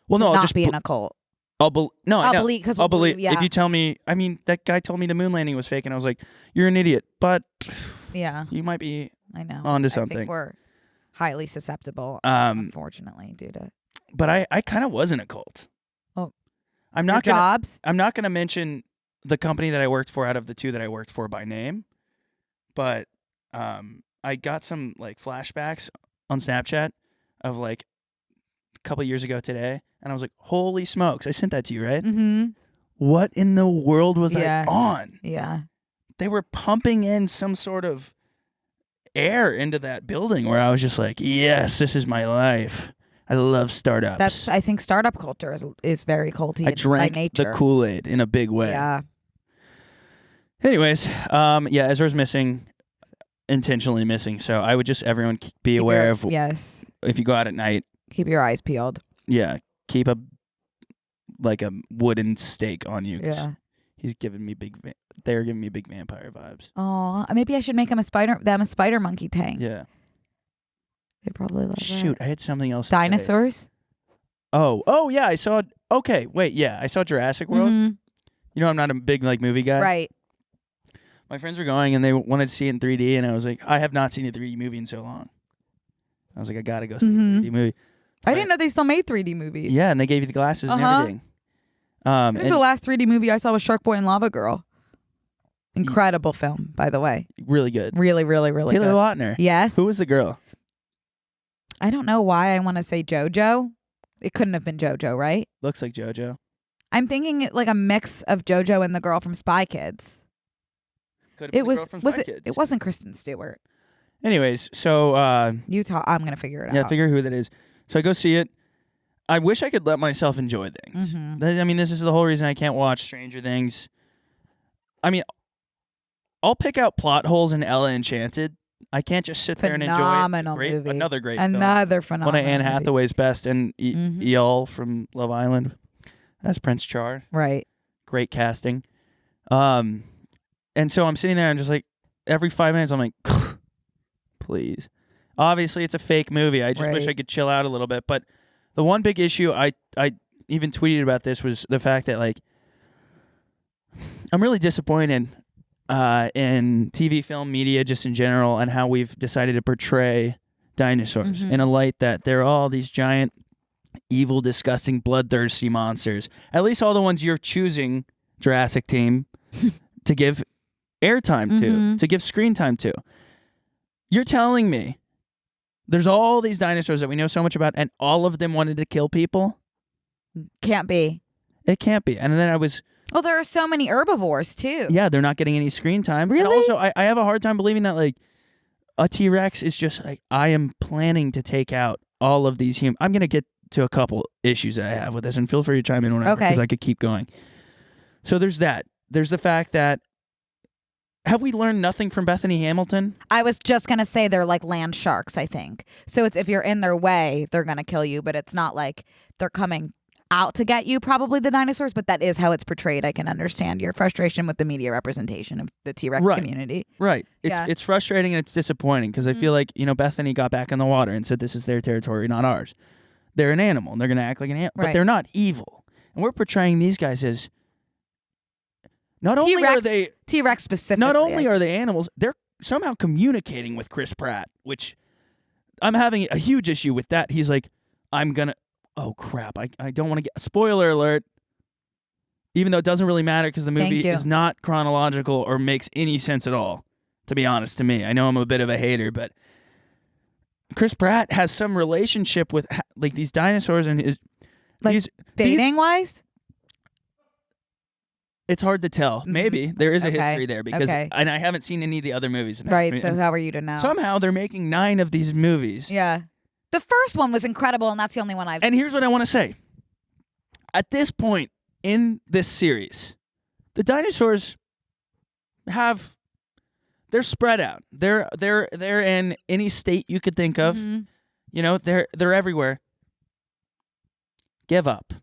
well, no,
to
I'll
not
just
be in a cult.
I'll believe. No, I
I'll
know.
believe because
I'll believe.
Yeah,
If you tell me, I mean, that guy told me the moon landing was fake, and I was like, "You're an idiot," but
yeah,
you might be
I know.
onto
I
something.
think we're highly susceptible,
Um,
unfortunately, due to
but I kind of was in a cult.
Oh.
I'm
your
not gonna.
jobs.
I'm not gonna mention the company that I worked for out of the two that I worked for by name, but I got some like flashbacks on Snapchat of like a couple years ago today, and I was like, "Holy smokes!" I sent that to you, right?
Mm-hmm.
What in the world was
Yeah.
I on?
Yeah.
They were pumping in some sort of air into that building where I was just like, "Yes, this is my life. I love startups."
I think startup culture is very culty
I drank
by nature.
the Kool-Aid in a big way.
Yeah.
Anyways, yeah, Ezra's missing, intentionally missing. So I would just everyone be aware of
Yes.
if you go out at night.
Keep your eyes peeled.
Yeah, keep a wooden stake on you. 'Cause
Yeah.
he's giving me they're giving me big vampire vibes.
Oh, maybe I should make them a spider monkey tank.
Yeah.
They probably love
Shoot,
that.
I had something else. to say.
Dinosaurs.
Oh yeah, I saw. Okay, wait, yeah, I saw Jurassic World.
Mhm.
You know, I'm not a big movie guy.
Right.
My friends were going and they wanted to see it in 3D, and I was like, I have not seen a 3D movie in so long. I was like, I gotta go see
Mhm.
a 3D movie.
I didn't know they still made 3D movies.
Yeah, and they gave you the glasses and
Uh-huh.
everything.
I think
And
the last 3D movie I saw was Shark Boy and Lava Girl. Incredible film, by the way.
Really good.
Really, really, really
Taylor
good.
Lautner.
Yes.
Who was the girl?
I don't know why I want to say JoJo. It couldn't have been JoJo, right?
Looks like JoJo.
I'm thinking it like a mix of JoJo and the girl from Spy Kids.
Could have been
It
the
was
girl from
was
Spy
it?
Kids.
It wasn't Kristen Stewart.
Anyways, so
Utah. I'm gonna figure it
yeah,
out.
figure who that is. So I go see it. I wish I could let myself enjoy things.
Mhm.
I mean, this is the whole reason I can't watch Stranger Things. I mean, I'll pick out plot holes in Ella Enchanted. I can't just sit there and enjoy it.
Phenomenal
Great,
movie.
another great film.
Another phenomenal.
One of Anne
movie.
Hathaway's best, and
Mhm.
Eyal from Love Island. That's Prince Char.
Right.
Great casting. And so I'm sitting there and just like every 5 minutes I'm like, please. Obviously it's a fake movie. I just wish
Right.
I could chill out a little bit. But the one big issue I even tweeted about this was the fact that like I'm really disappointed in TV, film, media, just in general, and how we've decided to portray dinosaurs
Mhm.
in a light that they're all these giant, evil, disgusting, bloodthirsty monsters. At least all the ones you're choosing, Jurassic Team, to give airtime
Mhm.
to give screen time to. You're telling me there's all these dinosaurs that we know so much about, and all of them wanted to kill people?
Can't be.
It can't be. And then I was...
Well, there are so many herbivores too.
Yeah, they're not getting any screen time.
Really?
And also, I have a hard time believing that, like, a T-Rex is just, like, I am planning to take out all of these humans. I'm going to get to a couple issues that I have with this, and feel free to chime in whenever,
Okay.
because I could keep going. So there's that. There's the fact that, have we learned nothing from Bethany Hamilton?
I was just gonna say they're like land sharks, I think. So it's if you're in their way, they're gonna kill you, but it's not like they're coming out to get you, probably the dinosaurs, but that is how it's portrayed. I can understand your frustration with the media representation of the T-Rex
Right.
community.
Right.
Yeah.
It's frustrating and it's disappointing because I feel like, Bethany got back in the water and said this is their territory, not ours. They're an animal and they're going to act like an animal, but
Right.
they're not evil. And we're portraying these guys as not only
T-Rex
are they
T-Rex specifically.
not only are they animals, they're somehow communicating with Chris Pratt, which I'm having a huge issue with that. He's like, oh crap, I don't want to get spoiler alert. Even though it doesn't really matter because the movie
Thank you.
is not chronological or makes any sense at all, to be honest to me. I know I'm a bit of a hater, but Chris Pratt has some relationship with like these dinosaurs and is
Like,
these
dating wise.
it's hard to tell.
Mhm.
Maybe there is a
Okay.
history there because
Okay.
and I haven't seen any of the other movies.
Right. So how are you to know?
somehow they're making 9 of these movies.
Yeah. The first one was incredible, and that's the only one I've.
And here's what I want to say. At this point in this series, the dinosaurs they're spread out. They're in any state you could think of.
Mhm.
They're everywhere. Give up.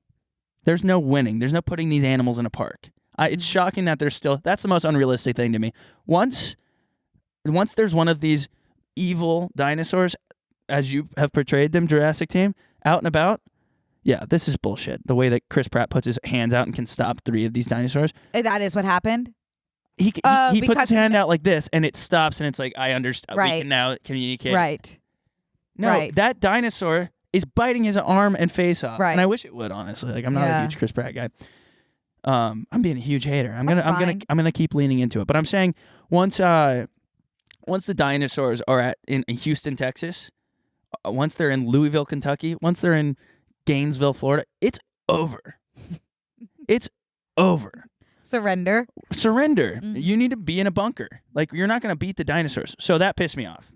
There's no winning. There's no putting these animals in a park. It's shocking that there's still. That's the most unrealistic thing to me. Once there's one of these evil dinosaurs, as you have portrayed them, Jurassic Team, out and about. Yeah, this is bullshit. The way that Chris Pratt puts his hands out and can stop 3 of these dinosaurs.
That is what happened.
He puts
because
his hand out like this, and it stops, and it's like, I understand.
Right.
We can now communicate.
Right.
No,
Right.
that dinosaur is biting his arm and face off.
Right.
And I wish it would, honestly. Like, I'm not a
Yeah.
huge Chris Pratt guy. I'm being a huge hater. I'm
That's
gonna
fine.
keep leaning into it. But I'm saying once the dinosaurs are in Houston, Texas, once they're in Louisville, Kentucky, once they're in Gainesville, Florida, it's over. It's over.
Surrender.
Surrender.
Mhm.
You need to be in a bunker. Like, you're not going to beat the dinosaurs. So that pissed me off.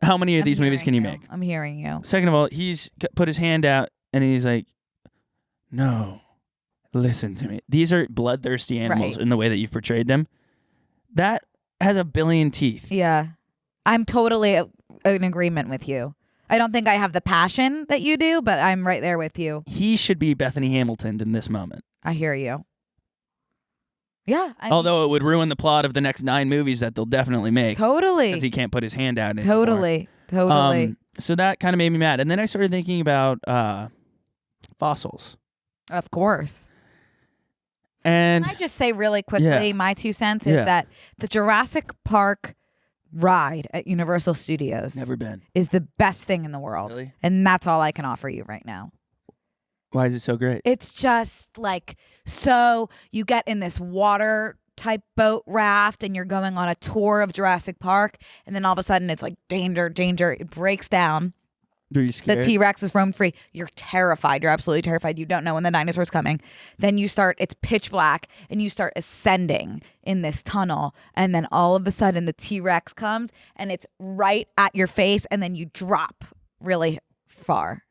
How many of
I'm
these movies
hearing
can you make?
I'm hearing you.
Second of all, he's put his hand out and he's like, no, listen to me. These are bloodthirsty animals
Right.
in the way that you've portrayed them. That has a billion teeth.
Yeah. I'm totally in agreement with you. I don't think I have the passion that you do, but I'm right there with you.
He should be Bethany Hamilton in this moment.
I hear you. Yeah.
Although it would ruin the plot of the next 9 movies that they'll definitely make.
Totally.
Because he can't put his hand out anymore.
Totally.
So that kind of made me mad. And then I started thinking about fossils.
Of course.
And
Can I just say really quickly,
Yeah.
my 2 cents is
Yeah.
that the Jurassic Park ride at Universal Studios
never been.
is the best thing in the world.
Really?
And that's all I can offer you right now.
Why is it so great?
It's just like, so you get in this water type boat raft and you're going on a tour of Jurassic Park, and then all of a sudden it's like danger, danger. It breaks down.
Are you scared?
The T-Rex is roam free. You're terrified. You're absolutely terrified. You don't know when the dinosaur's coming. Then it's pitch black, and you start ascending in this tunnel. And then all of a sudden the T-Rex comes and it's right at your face, and then you drop really far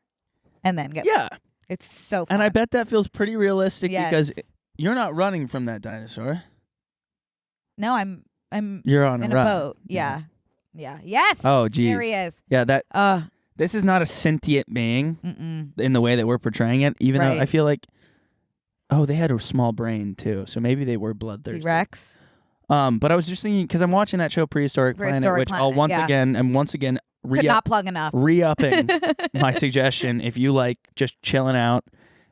and then get.
Yeah.
It's so fun.
And I bet that feels pretty realistic
Yes.
because you're not running from that dinosaur.
No, I'm
You're on
in
a run.
boat. Yeah. Yeah. Yes.
Oh, geez.
There he is.
Yeah, this is not a sentient being in the way that we're portraying it, even though I feel like, they had a small brain too, so maybe they were bloodthirsty.
T-Rex.
But I was just thinking, because I'm watching that show Prehistoric Planet, which I'll once again
Could not plug enough.
re-upping my suggestion, if you like just chilling out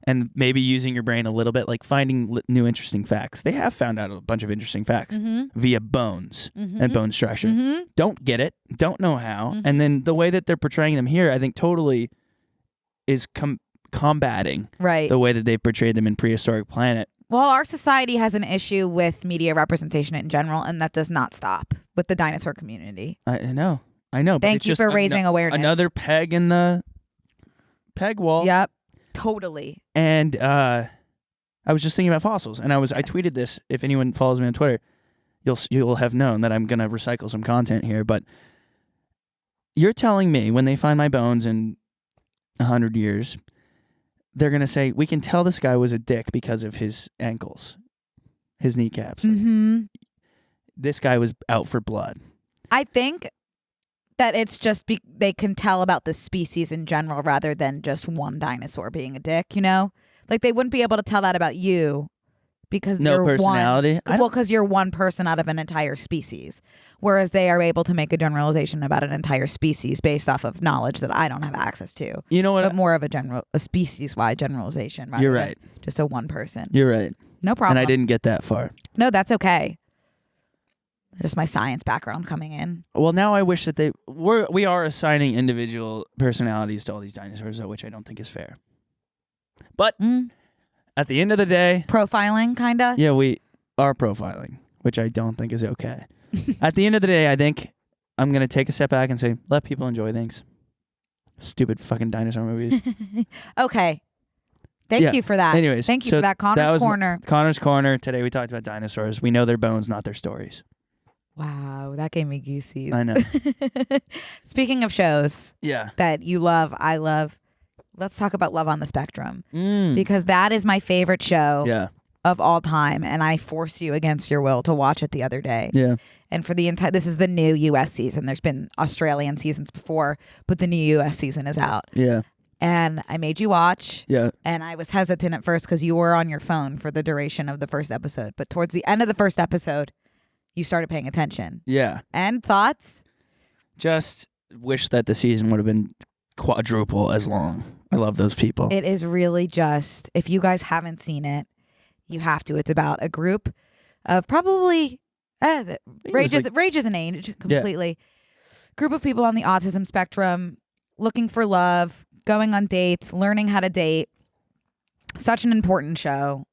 and maybe using your brain a little bit, like finding new interesting facts. They have found out a bunch of interesting facts via bones and bone structure. Don't get it, don't know how. And then the way that they're portraying them here, I think totally is combating the way that they portrayed them in Prehistoric Planet.
Well, our society has an issue with media representation in general, and that does not stop with the dinosaur community.
I know. But
Thank
it's
you
just
for raising awareness.
Another peg in the peg wall.
Yep, totally.
And I was just thinking about fossils, and I tweeted this. If anyone follows me on Twitter, you'll have known that I'm gonna recycle some content here. But you're telling me when they find my bones in 100 years, they're gonna say we can tell this guy was a dick because of his ankles, his kneecaps. This guy was out for blood.
I think that it's just they can tell about the species in general rather than just one dinosaur being a dick, you know? Like they wouldn't be able to tell that about you because
no
you're
personality.
Because you're one person out of an entire species. Whereas they are able to make a generalization about an entire species based off of knowledge that I don't have access to.
You know what?
But more of a species-wide generalization rather
You're
than
right.
just a one person.
You're right.
No problem.
And I didn't get that far.
No, that's okay. Just my science background coming in.
Well, now I wish that we are assigning individual personalities to all these dinosaurs, though, which I don't think is fair. But at the end of the day,
profiling, kind of.
Yeah, we are profiling, which I don't think is okay. At the end of the day, I think I'm gonna take a step back and say, let people enjoy things. Stupid fucking dinosaur movies.
Okay. Thank you for that.
Anyways,
thank you for that. Connor's Corner.
Connor's Corner. Today we talked about dinosaurs. We know their bones, not their stories.
Wow, that gave me goosies.
I know.
Speaking of shows that you love, I love, let's talk about Love on the Spectrum. Because that is my favorite show of all time. And I forced you against your will to watch it the other day.
Yeah.
And for this is the new US season. There's been Australian seasons before, but the new US season is out.
Yeah.
And I made you watch.
Yeah.
And I was hesitant at first because you were on your phone for the duration of the first episode. But towards the end of the first episode, you started paying attention.
Yeah.
And thoughts?
Just wish that the season would have been quadruple as long. I love those people.
It is really just, if you guys haven't seen it, you have to. It's about a group of probably ranges in age completely. Group of people on the autism spectrum looking for love, going on dates, learning how to date. Such an important show.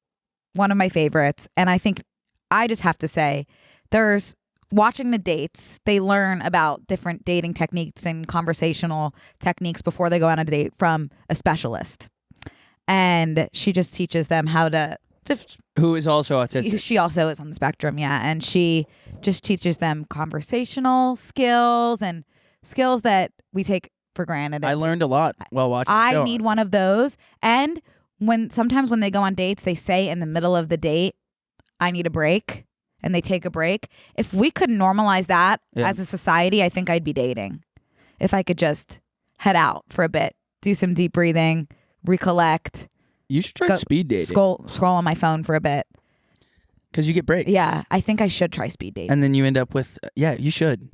One of my favorites. And I think I just have to say, there's watching the dates, they learn about different dating techniques and conversational techniques before they go on a date from a specialist. And she just teaches them how to
who is also autistic.
She also is on the spectrum, yeah. And she just teaches them conversational skills and skills that we take for granted.
I learned a lot while watching the show.
I need one of those. And sometimes when they go on dates, they say in the middle of the date, I need a break. And they take a break. If we could normalize that as a society, I think I'd be dating. If I could just head out for a bit, do some deep breathing, recollect.
You should try speed dating.
Scroll on my phone for a bit.
Because you get breaks.
Yeah, I think I should try speed dating.
And then you end up with, you should.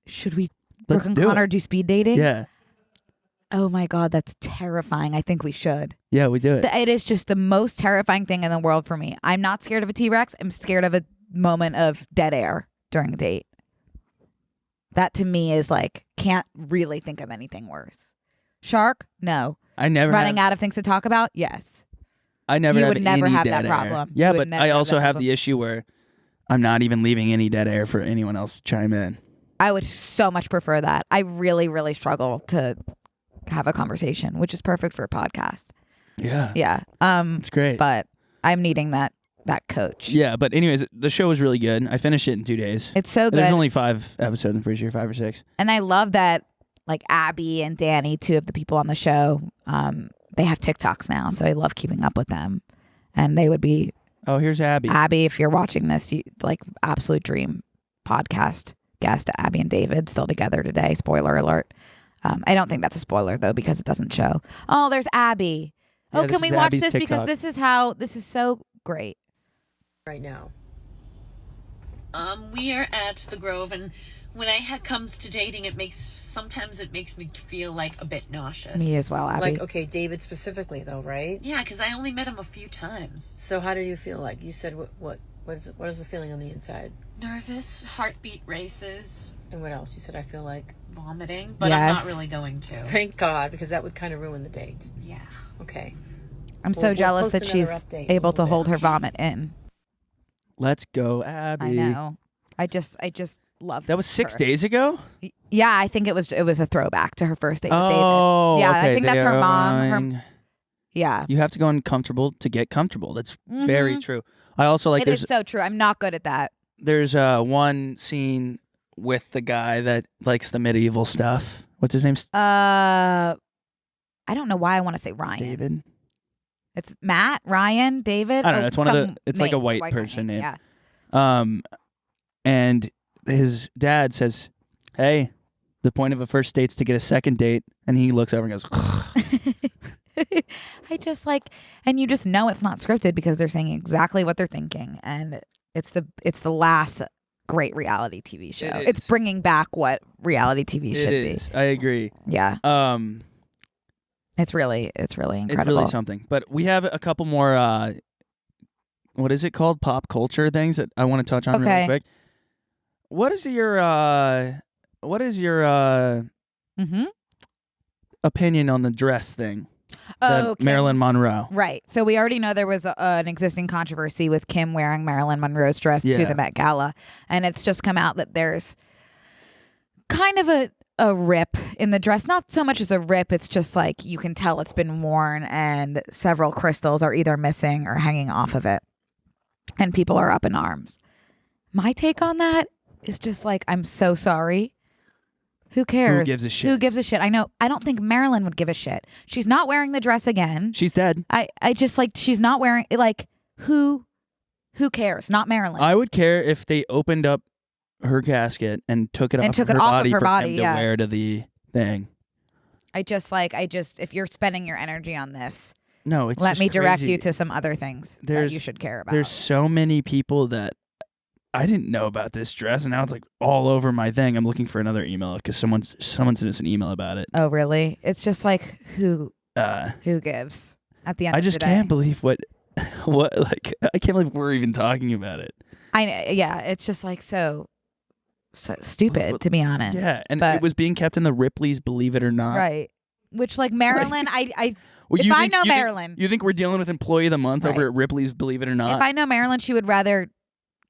Should we,
let's
Brooke and Connor, do speed dating?
Yeah.
Oh my God, that's terrifying. I think we should.
Yeah, we do it.
It is just the most terrifying thing in the world for me. I'm not scared of a T-Rex. I'm scared of a moment of dead air during a date. That to me is like, can't really think of anything worse. Shark? No.
I never
Running out of things to talk about? Yes.
I never
You
have
would never
any
have
dead
that
air.
problem.
Yeah,
You would
but
never
I
have
also
that
have
problem.
the issue where I'm not even leaving any dead air for anyone else to chime in.
I would so much prefer that. I really, really struggle to have a conversation, which is perfect for a podcast.
Yeah.
Yeah.
It's great.
But I'm needing that coach.
Yeah, but anyways, the show was really good. I finished it in 2 days.
It's so good.
There's only 5 episodes, I'm pretty sure, 5 or 6.
And I love that, like, Abby and Danny, 2 of the people on the show, they have TikToks now, so I love keeping up with them. And they would be
Oh, here's Abby.
Abby, if you're watching this, you like absolute dream podcast guest, Abby and David still together today. Spoiler alert. I don't think that's a spoiler though, because it doesn't show. Oh, there's Abby.
Yeah,
Oh,
this
can we
is
watch
Abby's
this?
TikTok.
Because this is so great.
Right now.
We are at the Grove, and when comes to dating, sometimes it makes me feel like a bit nauseous.
Me as well, Abby.
Like, okay, David specifically though, right?
Yeah, because I only met him a few times.
So how do you feel like? You said what is the feeling on the inside?
Nervous, heartbeat races,
And what else? You said I feel like
vomiting, but I'm not
Yes.
really going to.
thank God, because that would kind of ruin the date.
Yeah.
Okay.
I'm so
We'll
jealous
post
that
another
she's
update
able
a
to
little
hold
bit.
her vomit in.
Let's go, Abby.
I know. I just love
That was 6
her.
days ago?
Yeah, I think it was a throwback to her first date with
Oh,
David. Yeah,
okay.
I think that's her mom.
Going-
Yeah.
You have to go uncomfortable to get comfortable. That's
Mhm.
very true. I also like
It is so true. I'm not good at that.
there's one scene with the guy that likes the medieval stuff. What's his name?
I don't know why I want to say Ryan.
David.
It's Matt, Ryan, David.
I don't know. It's one of
some
it's like a white
guy
person name.
Yeah.
And his dad says, "Hey, the point of a first date's to get a second date," and he looks over and goes,
I just like, and you just know it's not scripted because they're saying exactly what they're thinking, and it's the last great reality TV show.
It
It's
is.
bringing back what reality TV should
"It is." I agree.
be. Yeah, it's really
It's
incredible.
really something. But we have a couple more. What is it called? Pop culture things that I want to touch on
Okay.
really quick. What is your
Mm-hmm.
opinion on the dress thing?
Oh, okay.
Marilyn Monroe.
Right. So we already know there was an existing controversy with Kim wearing Marilyn Monroe's dress to
Yeah.
the Met Gala. And it's just come out that there's kind of a rip in the dress. Not so much as a rip. It's just like you can tell it's been worn and several crystals are either missing or hanging off of it. And people are up in arms. My take on that is just like, I'm so sorry. Who cares?
Who gives a shit?
Who gives a shit? I know. I don't think Marilyn would give a shit. She's not wearing the dress again.
She's dead.
I just like she's not wearing like who cares? Not Marilyn.
I would care if they opened up her casket and took it
And
off
took
of
it
her
off of
body
her
for
body,
him to
yeah.
wear to the thing.
I just if you're spending your energy on this,
No, it's
let
just
me direct
crazy.
you to some other things that you should care about.
There's so many people that I didn't know about this dress, and now it's like all over my thing. I'm looking for another email because someone sent us an email about it.
Oh really? It's just like who gives at the end
I
of
just
the day.
can't believe what like I can't believe we're even talking about it.
Yeah, it's just like so stupid to be honest.
Yeah, and
but-
it was being kept in the Ripley's Believe It or Not.
Right. Which like Marilyn, I
Well,
if
you
I
think-
know
you think-
Marilyn,
you think we're dealing with Employee of the Month over
Right.
at Ripley's Believe It or Not?
if I know Marilyn, she would rather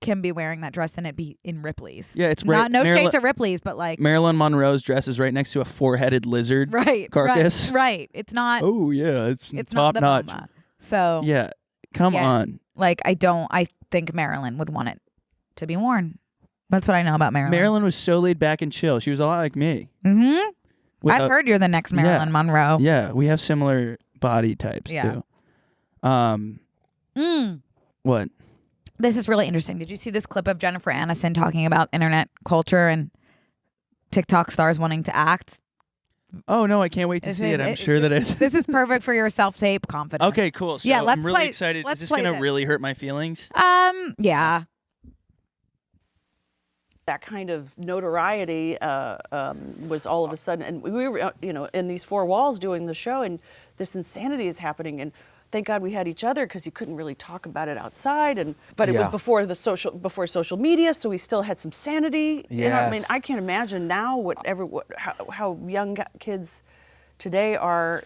Kim be wearing that dress than it be in Ripley's.
Yeah, it's
Not no
Marilyn,
shades of Ripley's, but like
Marilyn Monroe's dress is right next to a 4-headed lizard.
right
carcass.
Right. It's not.
Oh yeah, it's
it's
top
not the
notch.
MoMA. So
Yeah, come
Yeah.
on.
like I think Marilyn would want it to be worn. That's what I know about Marilyn.
Marilyn was so laid back and chill. She was a lot like me.
Mm-hmm.
With
I've
a-
heard you're the next Marilyn Monroe.
Yeah, we have similar body types
Yeah.
too. What?
This is really interesting. Did you see this clip of Jennifer Aniston talking about internet culture and TikTok stars wanting to act?
Oh no, I can't wait to
This
see
is-
it. I'm sure that it's
This is perfect for your self-tape confidence.
okay. Cool. So
Yeah, let's
I'm really
play-
excited.
let's
Is this
play
gonna
this.
really hurt my feelings?
Yeah.
That kind of notoriety was all of a sudden, and we were, in these 4 walls doing the show, and this insanity is happening. And thank God we had each other because you couldn't really talk about it outside. But it was
Yeah.
before social media, so we still had some sanity. You know what I mean?
Yes.
I can't imagine now how young kids today are,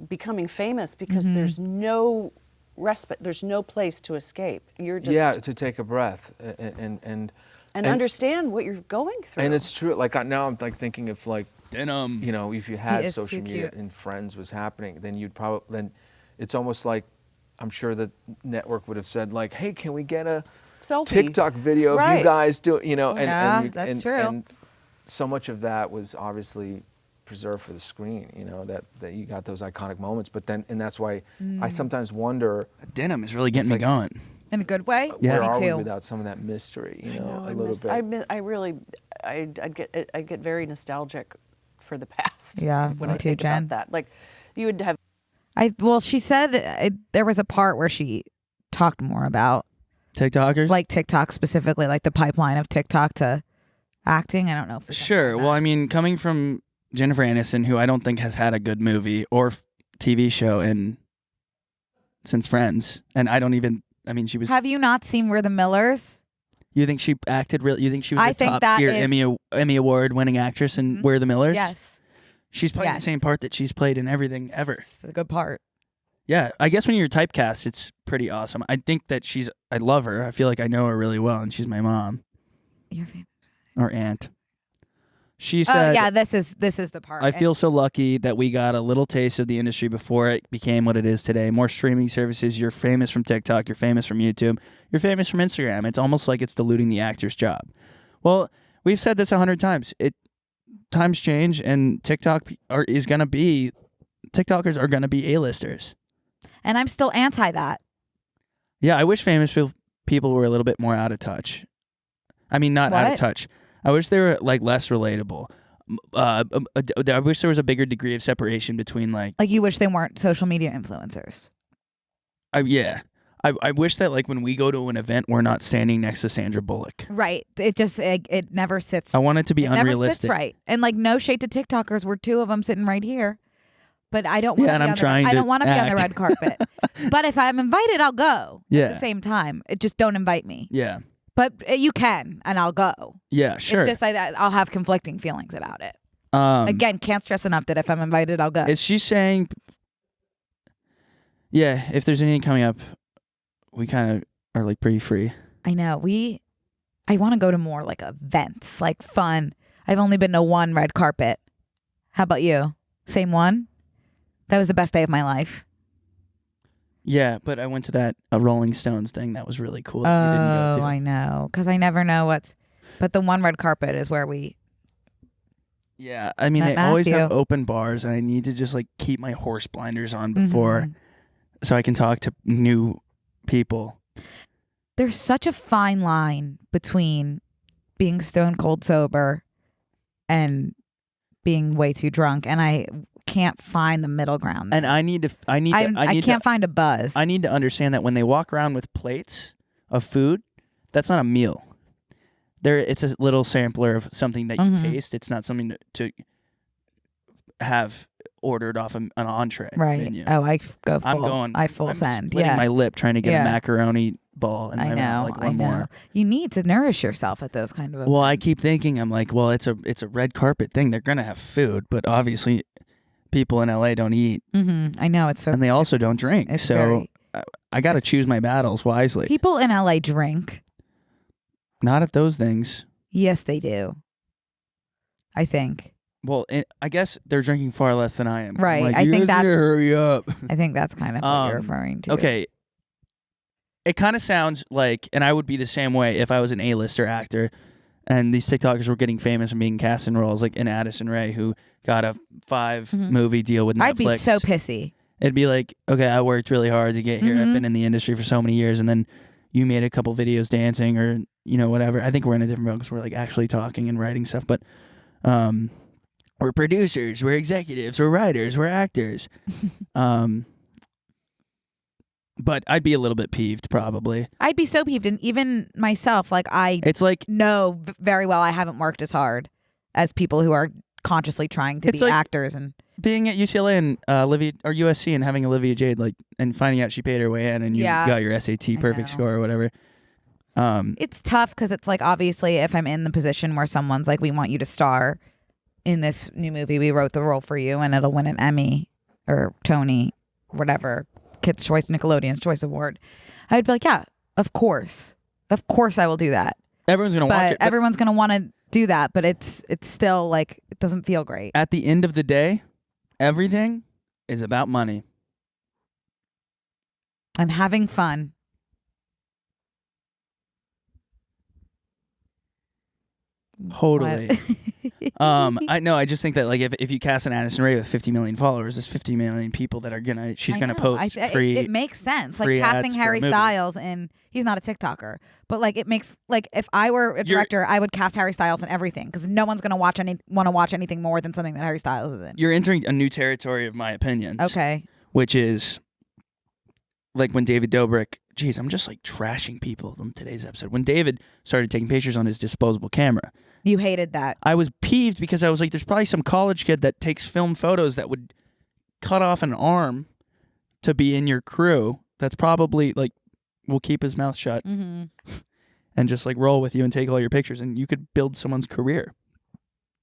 becoming famous because there's no respite. There's no place to escape. You're just
to take a breath and
understand what you're going through.
And it's true. Like now, I'm like thinking of like
Denim.
you know, if you had
is
social
so
media
cute.
and Friends was happening, then it's almost like I'm sure the network would have said like, hey, can we get a
Selfie.
TikTok video of you guys doing, you know,
That's true.
And so much of that was obviously preserved for the screen, you know, that you got those iconic moments. But then, and that's why I sometimes wonder,
Denim is really getting me going.
In a good way?
Yeah.
where
Me
are we
too.
without some of that mystery, you know,
I
a little bit.
I get very nostalgic for the past.
Yeah,
when
me
I
too,
think
Jen.
about that. Like, you would have.
She said there was a part where she talked more about
TikTokers?
like TikTok specifically, like the pipeline of TikTok to acting. I don't know. If
Sure. Well, I mean, coming from Jennifer Aniston, who I don't think has had a good movie or TV show since Friends, and she was.
Have you not seen We're the Millers?
You think she acted real? You think she was
I
a
think
top
that
tier
is-
Emmy Award winning actress in We're the Millers?
Yes.
She's playing the
Yes.
same part that she's played in everything ever.
It's a good part.
Yeah, I guess when you're typecast, it's pretty awesome. I think that I love her. I feel like I know her really well, and she's my mom
Your favorite.
or aunt. She said,
yeah, this is the part.
I feel so lucky that we got a little taste of the industry before it became what it is today. More streaming services. You're famous from TikTok. You're famous from YouTube. You're famous from Instagram. It's almost like it's diluting the actor's job. Well, we've said this 100 times. Times change, and TikTokers are going to be A-listers.
And I'm still anti that.
Yeah, I wish famous people were a little bit more out of touch. I mean, not out of
What?
touch. I wish they were like less relatable. I wish there was a bigger degree of separation between like
Like you wish they weren't social media influencers.
I wish that like when we go to an event, we're not standing next to Sandra Bullock.
Right. It never sits.
I want it to be
It never sits
unrealistic.
right. And like no shade to TikTokers, we're two of them sitting right here. But I don't want
Yeah, and I'm trying
I
to
don't want to be on the
act.
red carpet. But if I'm invited, I'll go.
Yeah.
At the same time, just don't invite me.
Yeah.
But you can, and I'll go.
Yeah, sure.
It's just I'll have conflicting feelings about it.
Again,
Can't stress enough that if I'm invited, I'll go.
is she saying? Yeah, if there's anything coming up, we kind of are like pretty free.
I know. I want to go to more like events, like fun. I've only been to one red carpet. How about you? Same one? That was the best day of my life.
Yeah, but I went to that Rolling Stones thing. That was really cool. That you didn't go to.
I know. Because I never know what's. But the one red carpet is where we.
Yeah, I mean,
Met
they always have
Matthew.
open bars, and I need to just like keep my horse blinders on before,
Mhm.
so I can talk to new people.
There's such a fine line between being stone cold sober and being way too drunk, and I can't find the middle ground.
And I
can't find a buzz.
I need to understand that when they walk around with plates of food, that's not a meal. It's a little sampler of something that you
Mhm.
taste. It's not something to have ordered off an entree
right.
menu.
Oh, I go full.
I'm
full send.
splitting
Yeah.
my lip trying to get
Yeah.
a macaroni ball in
I
my
know.
mouth, like one
I know.
more.
You need to nourish yourself at those kind of events.
Well, I keep thinking, I'm like, well, it's a red carpet thing. They're gonna have food, but obviously, people in LA don't eat,
I know it's so.
and they also don't drink.
It's
So
very-
I got to choose my battles wisely.
People in LA drink.
Not at those things.
Yes, they do. I think.
Well, I guess they're drinking far less than I am. I'm
Right,
like,
I
you
think
guys need to
that's-
hurry up.
I think that's kind of what you're referring to.
Okay. It kind of sounds like, and I would be the same way if I was an A-lister actor, and these TikTokers were getting famous and being cast in roles like in Addison Rae, who got a 5-movie deal with Netflix.
I'd be so pissy.
It'd be like, okay, I worked really hard to get here. I've been in the industry for so many years, and then you made a couple videos dancing or whatever. I think we're in a different role because we're like actually talking and writing stuff, but we're producers, we're executives, we're writers, we're actors. But I'd be a little bit peeved, probably.
I'd be so peeved, and even myself, like
It's like
know very well I haven't worked as hard as people who are consciously trying to
It's
be
like-
actors. And
being at UCLA and USC and having Olivia Jade and finding out she paid her way in and you
Yeah.
got your SAT perfect
know.
score or whatever.
it's tough because it's like obviously if I'm in the position where someone's like, we want you to star in this new movie, we wrote the role for you, and it'll win an Emmy or Tony, whatever Kids' Choice, Nickelodeon's Choice Award, I'd be like, yeah, of course I will do that.
Everyone's gonna watch
But
it.
everyone's gonna want to do that, but it's still like it doesn't feel great.
At the end of the day, everything is about money.
I'm having fun.
Totally.
What?
I just think that like if you cast an Anniston Ray with 50 million followers, there's 50 million people that are she's
I
gonna
know.
post free.
It makes sense. Like
free
casting
ads for a
Harry
movie.
Styles, and he's not a TikToker, but like it makes like if I were a director, I would cast Harry Styles in everything because no one's gonna want to watch anything more than something that Harry Styles is in.
You're entering a new territory of my opinions.
Okay.
Which is like when David Dobrik. Geez, I'm just like trashing people on today's episode. When David started taking pictures on his disposable camera,
You hated that.
I was peeved because I was like, there's probably some college kid that takes film photos that would cut off an arm to be in your crew. That's probably like will keep his mouth shut
Mm-hmm.
and just like roll with you and take all your pictures, and you could build someone's career.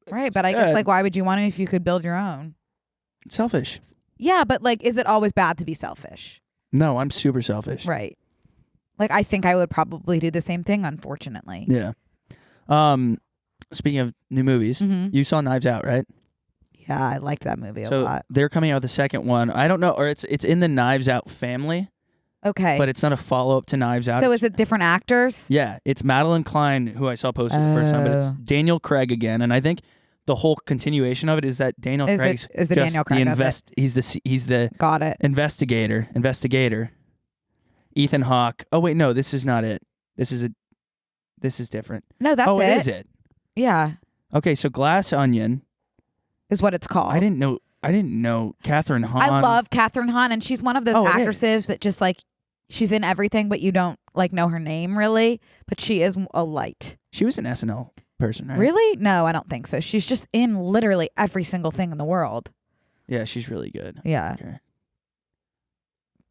Right, but I guess like why would you want to if you could build your own?
It's selfish.
Yeah, but like, is it always bad to be selfish?
No, I'm super selfish.
Right. Like, I think I would probably do the same thing, unfortunately.
Yeah. Speaking of new movies,
Mhm.
you saw Knives Out, right?
Yeah, I liked that movie a
So
lot.
they're coming out with the second one. I don't know, or it's in the Knives Out family,
Okay.
but it's not a follow up to Knives Out.
So is it different actors?
Yeah, it's Marilyn Klein, who I saw posted the first time, but it's
Oh.
Daniel Craig again, and I think the whole continuation of it is that Daniel
Is
Craig's
the
just
Daniel Craig of it.
He's the
Got it.
investigator. Ethan Hawke. Oh wait, no, this is not it. This is different.
No, that's
oh,
it.
it is it.
Yeah,
Okay, so Glass Onion.
is what it's called.
I didn't know Catherine Hahn.
I love Catherine Hahn, and she's one of those
Oh, it
actresses that just like she's in everything, but you don't like know her name really. But she is a light.
She was an SNL person, right?
Really? No, I don't think so. She's just in literally every single thing in the world.
Yeah, she's really good.
Yeah,
Okay.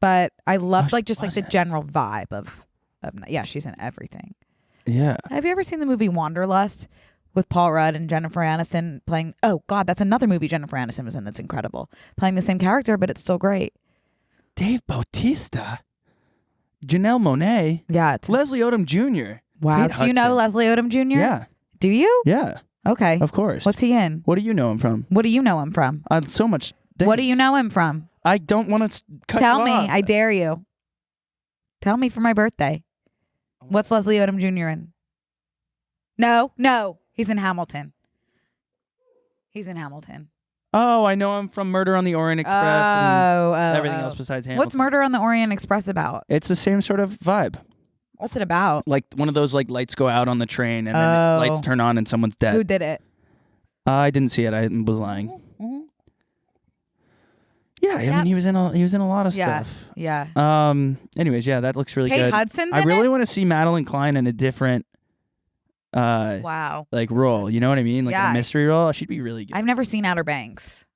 but I loved
she
like just like the
wasn't.
general vibe of yeah, she's in everything.
Yeah.
Have you ever seen the movie Wanderlust with Paul Rudd and Jennifer Aniston playing? Oh God, that's another movie Jennifer Aniston was in that's incredible. Playing the same character, but it's still great.
Dave Bautista, Janelle Monáe,
Yeah, it's
Leslie Odom Jr.
wow.
Kate
Do you know
Hudson.
Leslie Odom Jr.?
Yeah.
Do you?
Yeah.
Okay.
Of course.
What's he in?
What do you know him from?
What do you know him from?
So much.
What do you
things.
know him from?
I don't want to cut
Tell
you
me.
off.
I dare you. Tell me for my birthday. What's Leslie Odom Jr. in? No. He's in Hamilton. He's in Hamilton.
Oh, I know him from Murder on the Orient Express and everything else besides Hamilton.
What's Murder on the Orient Express about?
It's the same sort of vibe.
What's it about?
Like one of those like lights go out on the train and then
Oh.
lights turn on and someone's dead.
Who did it?
I didn't see it. I was lying.
Mm-hmm.
Yeah, I
Yep.
mean he was in a lot of
Yeah.
stuff.
Yeah.
Anyways, yeah, that looks really
Kate
good.
Hudson's
I
in
really
it?
want to see Madeline Klein in a different
Wow.
like role. You know what I mean? Like
Yeah.
a mystery role. She'd be really good.
I've never seen Outer Banks.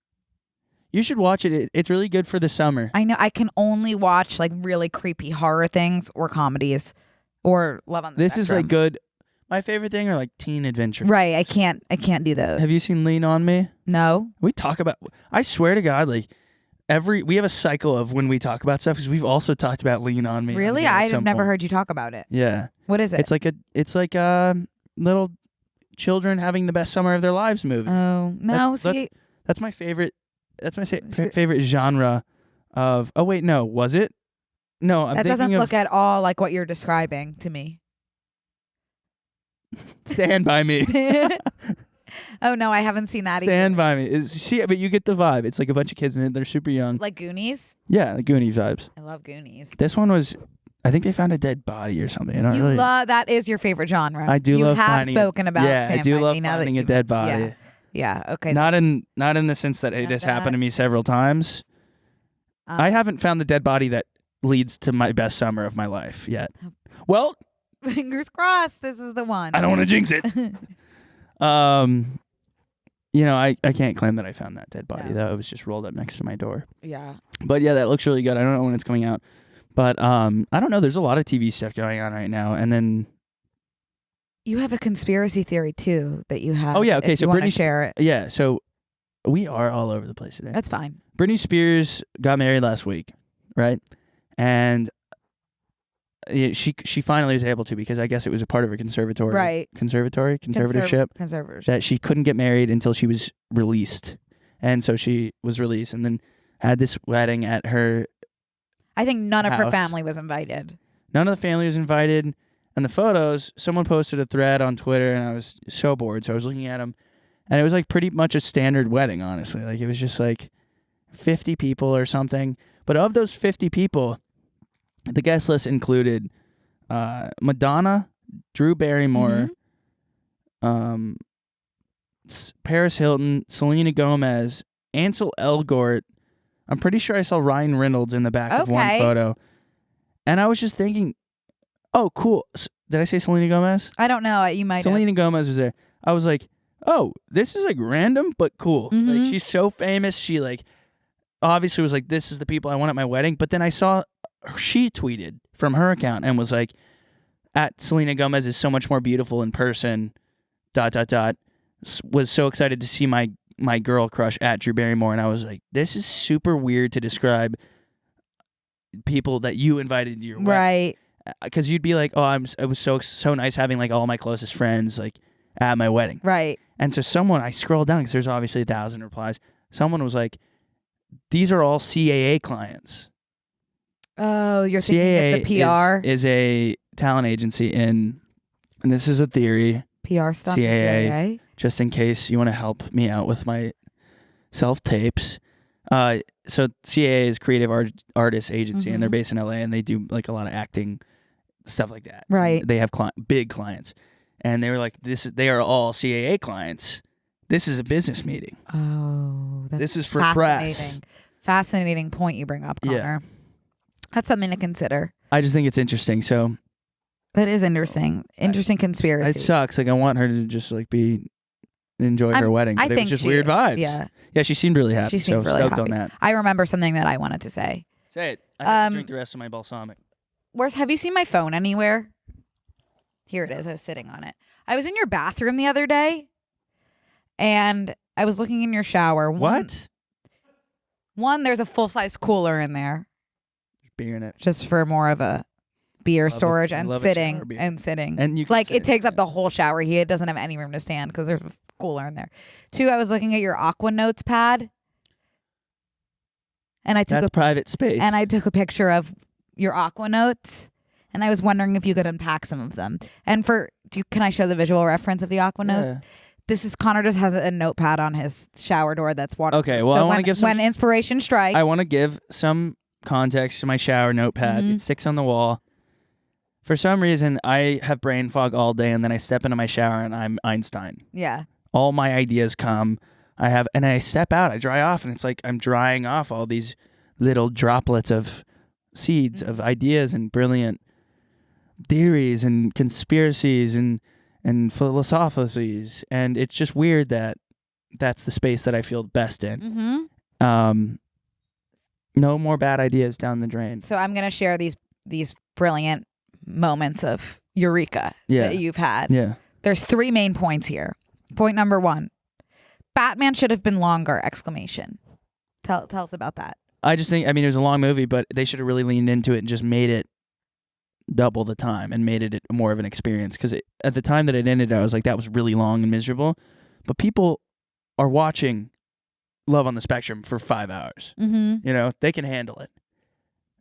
You should watch it. It's really good for the summer.
I know I can only watch like really creepy horror things or comedies or Love on the
This is
Spectrum.
like good. My favorite thing are like teen adventure.
Right. I can't do those.
Have you seen Lean on Me?
No.
We talk about. I swear to God, like we have a cycle of when we talk about stuff because we've also talked about Lean on Me. on
Really?
here at
I've
some
never
point.
heard you talk about it.
Yeah,
What is it?
it's like little children having the best summer of their lives movie.
Oh no!
That's-
See,
That's my favorite. That's my favorite genre of. Oh wait, no, was it? No, I'm
that doesn't
thinking of
look at all like what you're describing to me.
Stand by Me.
Oh no, I haven't seen that
Stand
either.
by Me. See, but you get the vibe. It's like a bunch of kids in it. They're super young.
Like Goonies.
Yeah, the Goonies vibes.
I love Goonies.
This one was. I think they found a dead body or something. I don't
You
really.
love that is your favorite genre.
I do
you
love
have
finding.
spoken about.
Yeah, I
Stand
do
By
love
Me now that
finding a
you've-
dead body.
Yeah. Okay.
Not in the sense that it has happened to me several times. I haven't found the dead body that leads to my best summer of my life yet. Well,
Fingers crossed. This is the one.
I don't want to jinx it. I can't claim that I found that dead body
No.
though. It was just rolled up next to my door.
Yeah.
But yeah, that looks really good. I don't know when it's coming out. But I don't know. There's a lot of TV stuff going on right now. And then
You have a conspiracy theory too that you have.
Oh, yeah, okay,
if
so
you want to
Brittany-
share it.
yeah, so we are all over the place today.
That's fine.
Britney Spears got married last week, right? and she finally was able to, because I guess it was a part of her conservatorship that she couldn't get married until she was released, and so she was released and then had this wedding at her.
I think none of her
house.
family was invited.
None of the family was invited, and the photos. Someone posted a thread on Twitter, and I was so bored, so I was looking at them, and it was like pretty much a standard wedding, honestly. Like it was just like 50 people or something, but of those 50 people, the guest list included Madonna, Drew Barrymore, Paris Hilton, Selena Gomez, Ansel Elgort. I'm pretty sure I saw Ryan Reynolds in the back of one photo. And I was just thinking, oh, cool. Did I say Selena Gomez?
I don't know. You might have.
Selena Gomez was there. I was like, oh, this is like random, but cool. Like she's so famous. She like obviously was like, this is the people I want at my wedding. But then I saw she tweeted from her account and was like, at Selena Gomez is so much more beautiful in person, ... Was so excited to see my girl crush at Drew Barrymore. And I was like, this is super weird to describe people that you invited to your wedding.
Right.
Because you'd be like, oh, it was so nice having like all my closest friends like at my wedding.
Right.
And so I scrolled down because there's obviously 1,000 replies. Someone was like, these are all CAA clients.
Oh, you're
CAA
thinking it's the PR?
Is a talent agency and this is a theory.
PR stuff.
CAA, just in case you want to help me out with my self-tapes. So CAA is Creative Artists Agency, and they're based in LA, and they do like a lot of acting stuff like that.
Right.
And they have big clients, and they were like, they are all CAA clients. This is a business meeting.
Oh,
this is for press.
Fascinating point you bring up, Connor. That's something to consider.
I just think it's interesting. So
that is interesting. Interesting conspiracy.
It sucks. Like I want her to just like enjoy her wedding. But it was just weird vibes. Yeah, she seemed really happy.
She seemed really
stoked
happy.
on that.
I remember something that I wanted to say.
Say it. I have to drink the rest of my balsamic.
Have you seen my phone anywhere? Here it is. I was sitting on it. I was in your bathroom the other day, and I was looking in your shower.
What?
There's a full-size cooler in there.
There's beer in it.
Just for more of a beer storage and sitting.
And you can
like it takes up the whole shower. It doesn't have any room to stand because there's a cooler in there. 2, I was looking at your Aquanotes pad, and I took
That's private space.
And I took a picture of your Aquanotes, and I was wondering if you could unpack some of them. And can I show the visual reference of the Aquanotes? Yeah. This is Connor just has a notepad on his shower door that's waterproof.
Okay, well,
so
I want to give some.
When inspiration strikes,
I want to give some context to my shower notepad. It sticks on the wall. For some reason, I have brain fog all day, and then I step into my shower, and I'm Einstein.
Yeah.
All my ideas come. And I step out, I dry off, and it's like I'm drying off all these little droplets of seeds of ideas and brilliant theories and conspiracies and philosophies. And it's just weird that that's the space that I feel best in. No more bad ideas down the drain.
So I'm going to share these brilliant moments of eureka that you've had.
Yeah.
There's 3 main points here. Point number 1, Batman should have been longer, ! Tell us about that.
I just think, it was a long movie, but they should have really leaned into it and just made it double the time and made it more of an experience. Because at the time that it ended, I was like, that was really long and miserable. But people are watching Love on the Spectrum for 5 hours. They can handle it.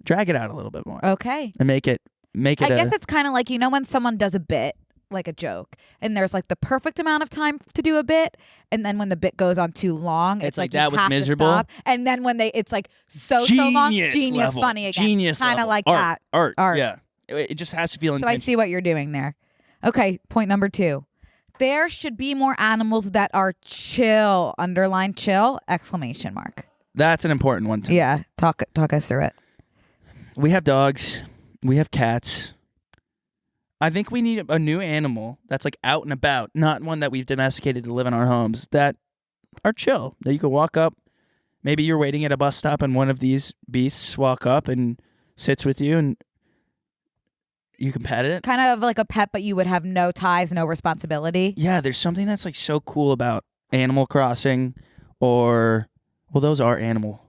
Drag it out a little bit more.
Okay.
And make it. I
guess it's kind of like, when someone does a bit, like a joke, and there's like the perfect amount of time to do a bit, and then when the bit goes on too long, it's like that was miserable. And then when it's like so long, genius
level.
Funny again.
Genius
kind of like
art,
that.
Art. Yeah. It just has to feel
intentional. So I see what you're doing there. Okay, point number 2. There should be more animals that are chill, underline chill, !
That's an important one too.
Yeah, talk us through it.
We have dogs. We have cats. I think we need a new animal that's like out and about, not one that we've domesticated to live in our homes, that are chill, that you can walk up. Maybe you're waiting at a bus stop and one of these beasts walk up and sits with you and you can pet it.
Kind of like a pet, but you would have no ties, no responsibility.
Yeah, there's something that's like so cool about Animal Crossing those are animal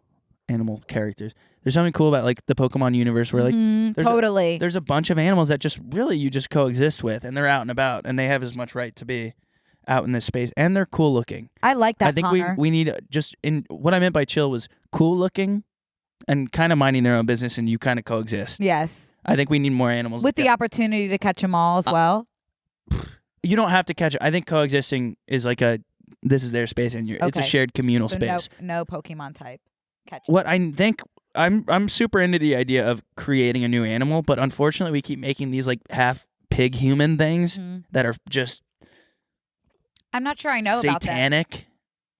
characters. There's something cool about like the Pokemon universe where like there's
Totally.
there's a bunch of animals that just really you just coexist with, and they're out and about, and they have as much right to be out in this space, and they're cool looking.
I like that,
I think
Connor.
we need just in what I meant by chill was cool looking, and kind of minding their own business, and you kind of coexist.
Yes.
I think we need more animals
With the opportunity to catch them all as well.
You don't have to catch it. I think coexisting is like this is their space, and it's a
Okay.
shared communal
So
space.
no Pokemon type catch.
What I think I'm super into the idea of creating a new animal, but unfortunately we keep making these like half pig human things that are just
I'm not sure I know about that.
satanic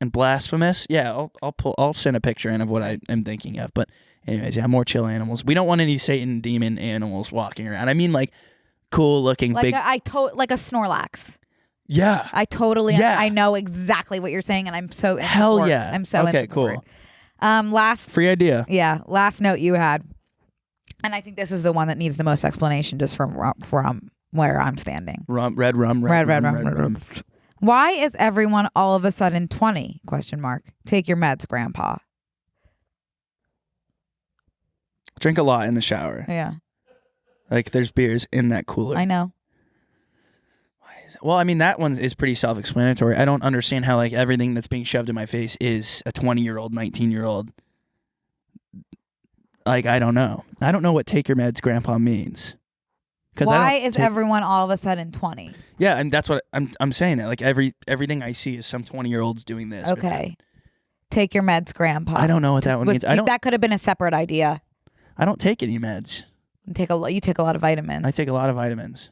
and blasphemous. Yeah, I'll send a picture in of what I am thinking of. But anyways, yeah, more chill animals. We don't want any Satan demon animals walking around. I mean like cool looking
Like
big
like a Snorlax.
Yeah.
I totally
Yeah.
I know exactly what you're saying, and I'm so in
Hell
support.
yeah.
I'm so
okay,
in support.
cool.
Last
Free idea.
last note you had, and I think this is the one that needs the most explanation just from where I'm standing.
Red rum.
Why is everyone all of a sudden 20? ? Take your meds, Grandpa.
Drink a lot in the shower.
Yeah,
Like there's beers in that cooler.
I know.
Well, I mean, that one is pretty self-explanatory. I don't understand how like everything that's being shoved in my face is a 20-year-old, 19-year-old. Like, I don't know. I don't know what take your meds, Grandpa means.
Why is everyone all of a sudden 20?
Yeah, and that's what I'm saying. That like everything I see is some 20-year-olds doing this. or
Okay. Take your meds, Grandpa.
I don't know what that one means.
That could have been a separate idea.
I don't take any meds.
You take a lot of vitamins.
I take a lot of vitamins.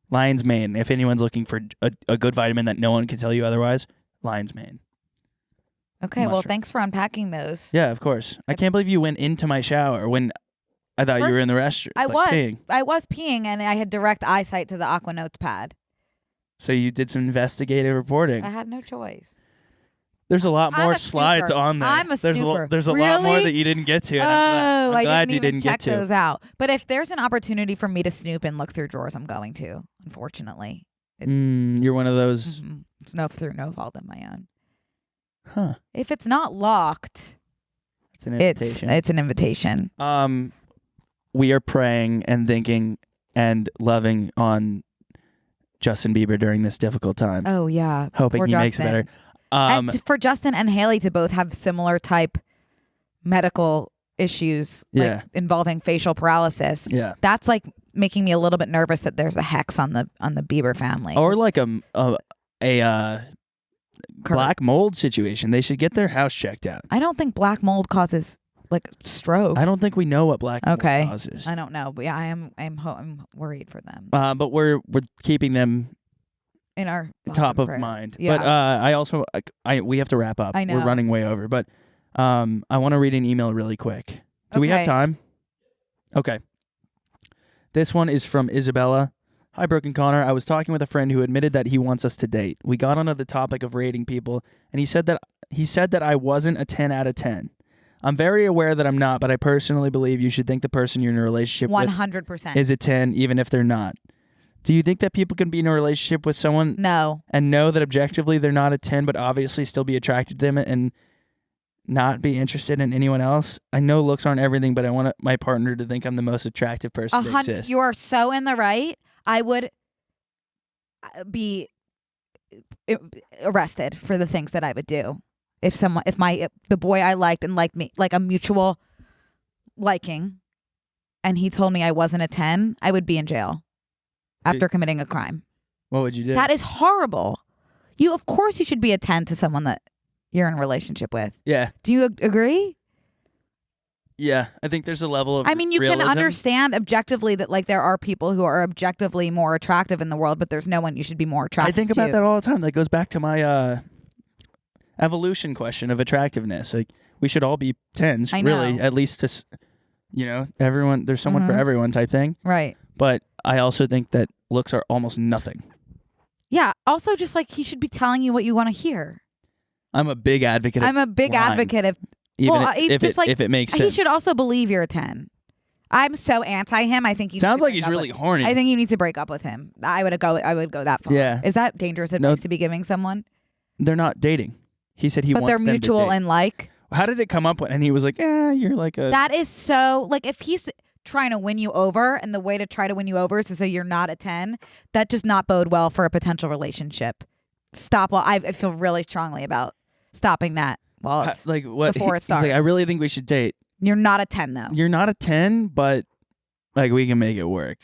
Lion's Mane. If anyone's looking for a good vitamin that no one can tell you otherwise, Lion's Mane.
Okay, well,
Mushroom.
thanks for unpacking those.
Yeah, of course. I can't believe you went into my shower when I thought you were in the restroom.
I was.
peeing.
I was peeing, and I had direct eyesight to the Aquanotes pad.
So you did some investigative reporting.
I had no choice.
There's a lot
I'm
more
a
slides
snooper.
on there.
I'm a snooper.
There's a lot more
Really?
that you didn't get to.
Oh,
And I'm glad
I
you
didn't even
didn't
check
get to.
those out. But if there's an opportunity for me to snoop and look through drawers, I'm going to. Unfortunately,
You're one of those.
it's no fault of my own.
Huh.
If it's not locked,
It's an invitation.
it's an invitation.
We are praying and thinking and loving on Justin Bieber during this difficult time.
Oh yeah,
Hoping
Poor
he makes it
Justin.
better.
And for Justin and Haley to both have similar type medical issues,
Yeah.
like involving facial paralysis.
Yeah.
That's like making me a little bit nervous that there's a hex on the Bieber family.
Or like a black mold situation. They should get their house checked out.
I don't think black mold causes like stroke.
I don't think we know what black mold causes.
I don't know, but yeah, I'm worried for them.
But we're keeping them
In our thoughts
top
and
of
prayers.
mind.
Yeah.
But I also we have to wrap up.
I know.
We're running way over. But I want to read an email really quick. Do we have
Okay.
time? Okay. This one is from Isabella. Hi, Brooke and Connor. I was talking with a friend who admitted that he wants us to date. We got onto the topic of rating people, and he said that I wasn't a 10 out of 10. I'm very aware that I'm not, but I personally believe you should think the person you're in a relationship with
100%.
is a 10, even if they're not. Do you think that people can be in a relationship with someone
No.
and know that objectively they're not a 10, but obviously still be attracted to them and not be interested in anyone else? I know looks aren't everything, but I want my partner to think I'm the most attractive person that exists.
You are so in the right. I would be arrested for the things that I would do if the boy I liked and liked me, like a mutual liking, and he told me I wasn't a 10, I would be in jail after committing a crime.
What would you do?
That is horrible. Of course you should be a 10 to someone that you're in a relationship with.
Yeah.
Do you agree?
Yeah. I think there's a level of
I mean, you
realism.
can understand objectively that like there are people who are objectively more attractive in the world, but there's no one you should be more
I
attracted
think
to.
about that all the time. That goes back to my evolution question of attractiveness. Like, we should all be 10s,
I
really,
know.
at least everyone, there's someone for everyone type thing.
Right.
But I also think that looks are almost nothing.
Yeah. Also, just like he should be telling you what you want to hear.
I'm a big advocate of
I'm a big
lying,
advocate of.
even
well,
if
just like
if it makes
he
sense.
should also believe you're a 10. I'm so anti him. I think you
Sounds
need to
like
break
he's
up
really
with-
horny.
I think you need to break up with him. I would go that far.
Yeah.
Is that dangerous advice to be giving someone?
They're not dating. He said he
But
wants
they're
them to
mutual
date.
and like.
How did it come up? And he was like, "Yeah, you're like a."
That is so like if he's trying to win you over, and the way to try to win you over is to say you're not a 10. That does not bode well for a potential relationship. Stop. Well, I feel really strongly about stopping that. Well, it's
like what?
before it
He's like,
starts.
I really think we should date.
You're not a 10 though.
You're not a 10, but like we can make it work.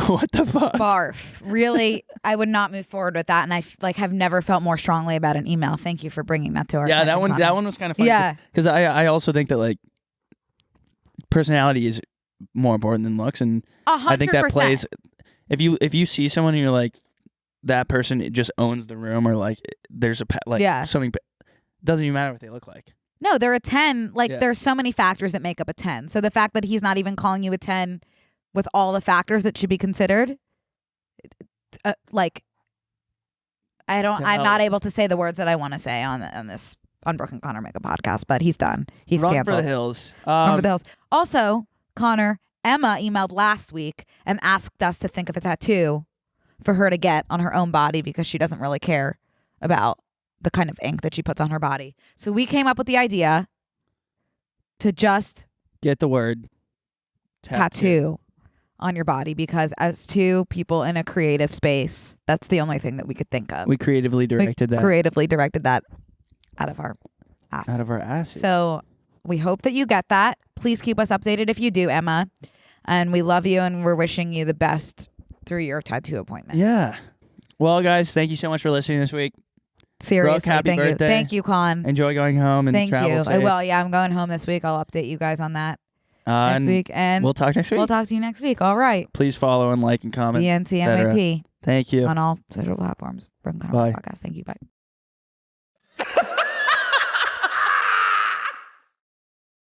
What the fuck?
Barf. Really, I would not move forward with that, and I like have never felt more strongly about an email. Thank you for bringing that to our
Yeah,
attention, Connor.
that one was kind of funny.
Yeah.
Because I also think that like personality is more important than looks, and
100%.
I think that plays. If you see someone and you're like, that person it just owns the room, or like there's a something, doesn't even matter what they look like.
No, they're a 10. Like
Yeah.
there's so many factors that make up a 10. So the fact that he's not even calling you a 10 with all the factors that should be considered, like I'm not able to say the words that I want to say on this Unbroken Connor Mega podcast, but he's done. He's
Run
canceled.
for the hills.
Run for the hills. Also, Connor, Emma emailed last week and asked us to think of a tattoo for her to get on her own body because she doesn't really care about the kind of ink that she puts on her body. So we came up with the idea to just
Get the word
tattoo on your body, because as two people in a creative space, that's the only thing that we could think of.
We creatively directed that
Creatively directed that out of our ass.
out of our asses.
So we hope that you get that. Please keep us updated if you do, Emma. And we love you, and we're wishing you the best through your tattoo appointment.
Yeah. Well, guys, thank you so much for listening this week.
Seriously,
Brooke, happy
thank
birthday.
you. Thank you, Con.
Enjoy going home and
Thank
travel
you.
safe.
Well, yeah, I'm going home this week. I'll update you guys on that next
and
week. And
we'll talk next week.
we'll talk to you next week. All right.
Please follow and like and comment.
BNCMAP
Thank you.
on all social platforms. Broken Connor
Bye.
Podcast. Thank you. Bye.